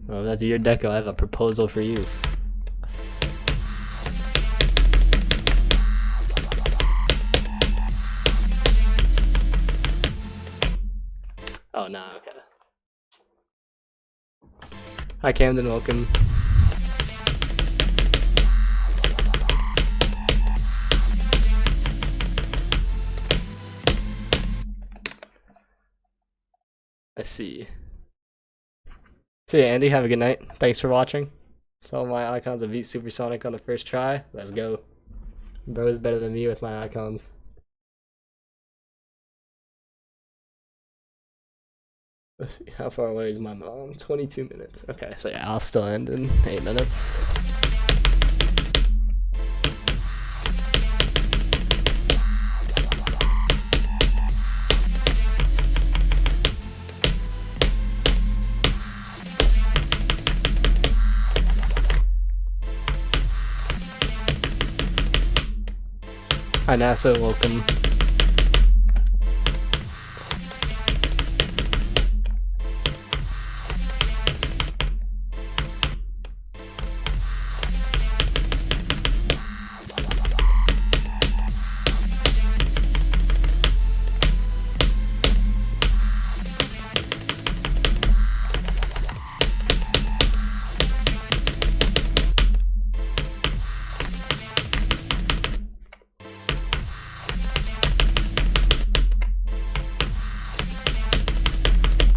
Oh, if that's your deco, I have a proposal for you. Oh, nah, okay. Hi, Camden, welcome. I see. See ya, Andy. Have a good night. Thanks for watching. Saw my icons of beat Supersonic on the first try. Let's go. Bro is better than me with my icons. Let's see, how far away is my mom? 22 minutes. Okay, so yeah, I'll still end in 8 minutes. Hi NASA, welcome.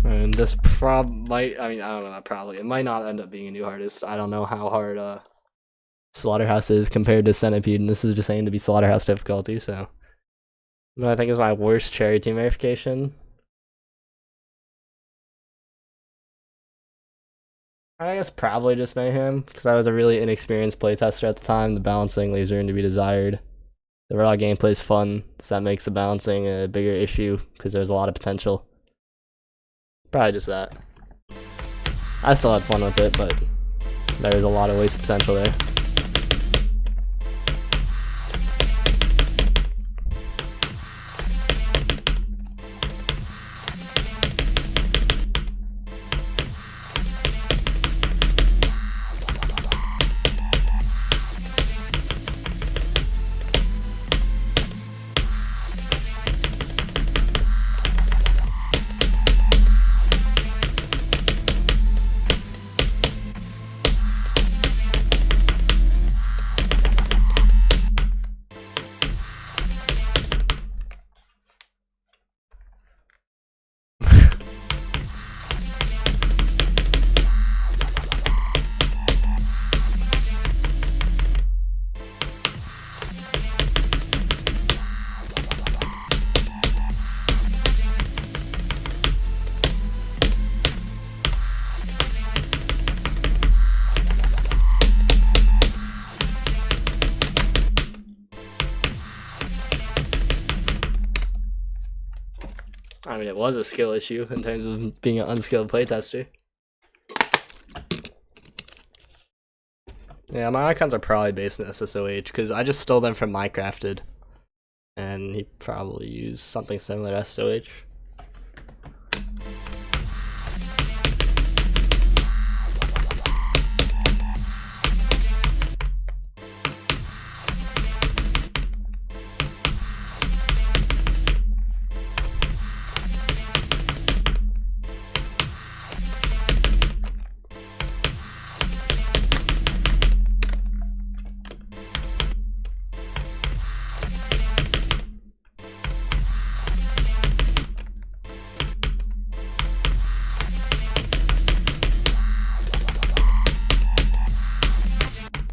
And this might, I mean, I don't know, probably. It might not end up being a new hardest. I don't know how hard Slaughterhouse is compared to Centipede, and this is just aimed to be Slaughterhouse difficulty, so. But I think it's my worst cherry team verification. I guess probably just Mayhem, because I was a really inexperienced playtester at the time. The balancing leaves room to be desired. The raw gameplay is fun, so that makes the balancing a bigger issue, because there's a lot of potential. Probably just that. I still had fun with it, but there's a lot of wasted potential there. I mean, it was a skill issue in terms of being an unskilled playtester. Yeah, my icons are probably based in SSOH, because I just stole them from Minecrafted. And he probably used something similar to SSOH.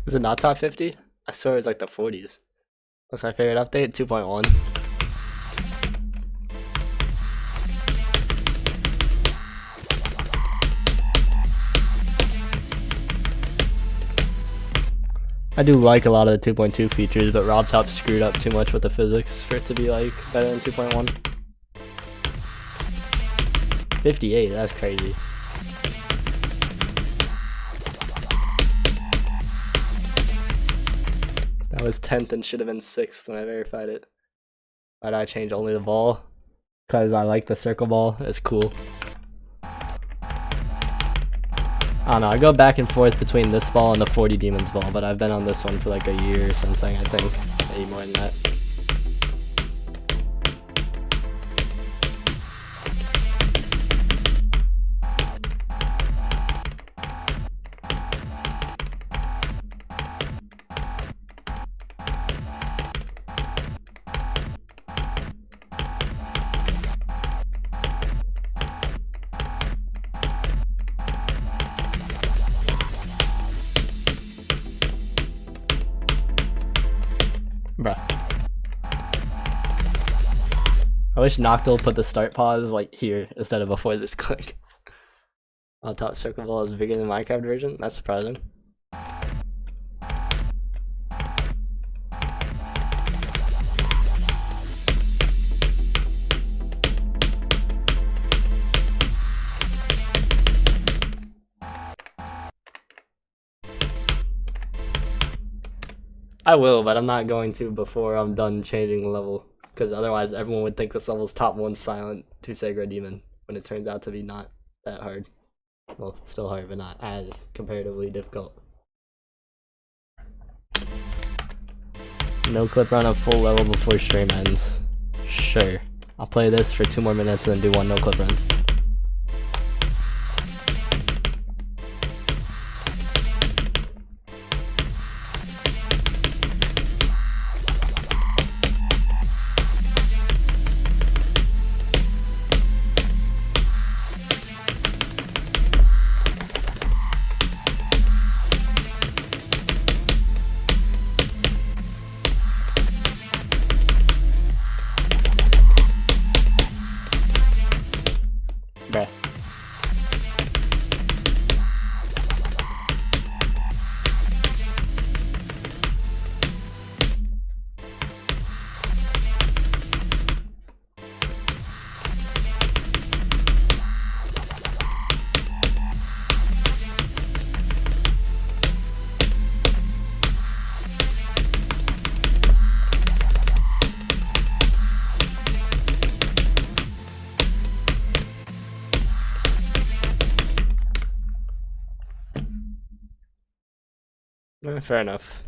Is it not top 50? I swear it was like the 40s. What's my favorite update? 2.1. I do like a lot of the 2.2 features, but RobTop screwed up too much with the physics for it to be like better than 2.1. 58, that's crazy. That was 10th and should have been 6th when I verified it. Why did I change only the ball? Because I like the circle ball, it's cool. I don't know, I go back and forth between this ball and the 40 Demons ball, but I've been on this one for like a year or something, I think. Maybe more than that. I wish Noctil put the start pause like here instead of before this click. On top circle ball is bigger than Minecraft version? That's surprising. I will, but I'm not going to before I'm done changing the level. Because otherwise everyone would think this level's top 1 silent to Segra Demon, when it turns out to be not that hard. Well, still hard, but not as comparatively difficult. No clip run of full level before stream ends. Sure. I'll play this for 2 more minutes and then do 1 no clip run. Bruh. Fair enough.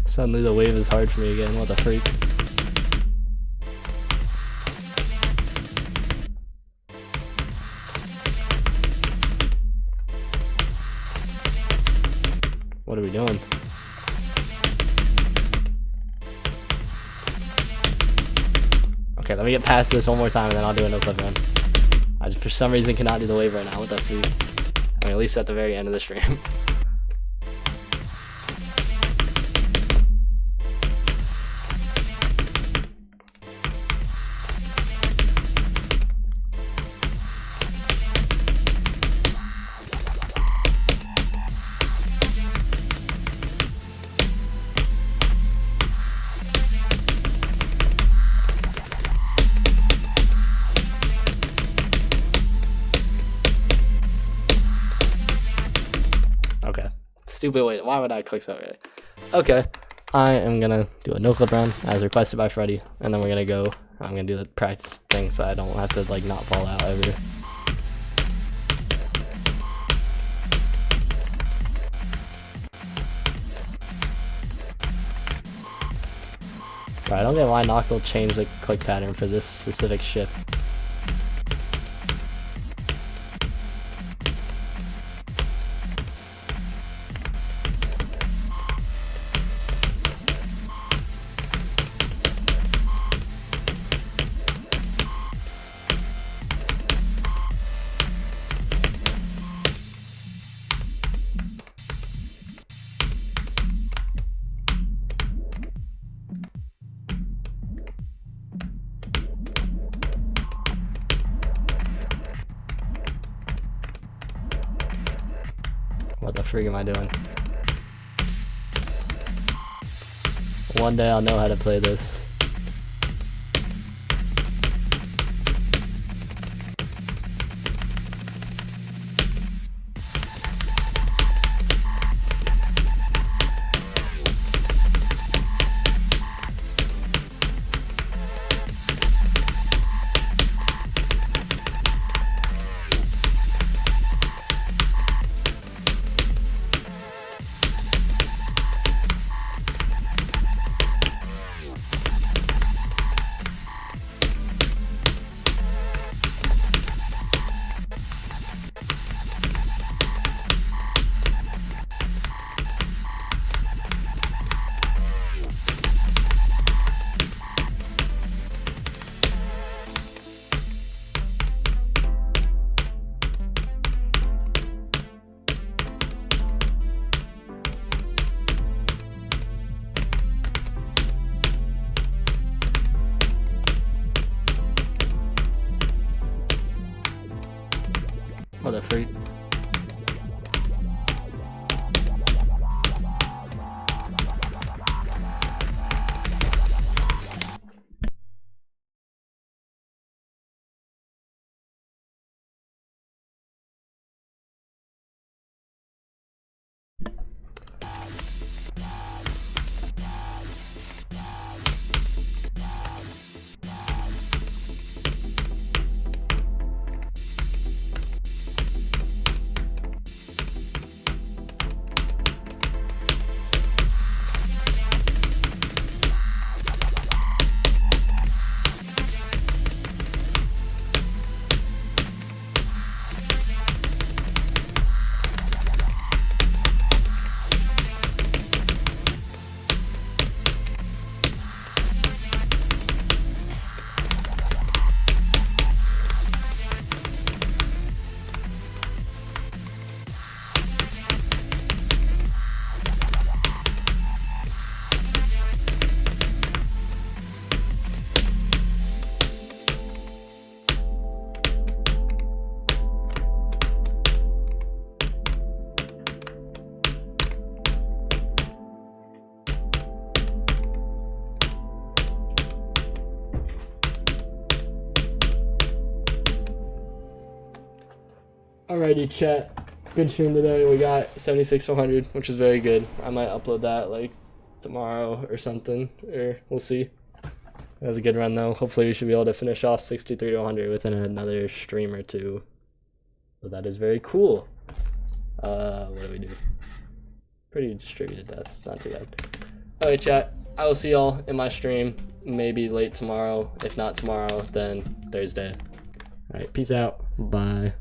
Suddenly the wave is hard for me again, what the freak. What are we doing? Okay, let me get past this one more time and then I'll do a no clip run. I just for some reason cannot do the wave right now, what the freak. I mean, at least at the very end of the stream. Okay. Stupid way. Why would I click so early? Okay. I am gonna do a no clip round as requested by Freddy, and then we're gonna go. I'm gonna do the practice thing so I don't have to like not fall out ever. Right, I don't get why Noctil changed the click pattern for this specific shift. frig am I doing? One day I'll know how to play this. What the freak? Alrighty, chat. Good stream today. We got 76 to 100, which is very good. I might upload that like tomorrow or something, or we'll see. That was a good run though. Hopefully we should be able to finish off 63 to 100 within another stream or two. So that is very cool. What do we do? Pretty distributed, that's not too bad. Alright, chat. I will see y'all in my stream, maybe late tomorrow. If not tomorrow, then Thursday. Alright, peace out. Bye.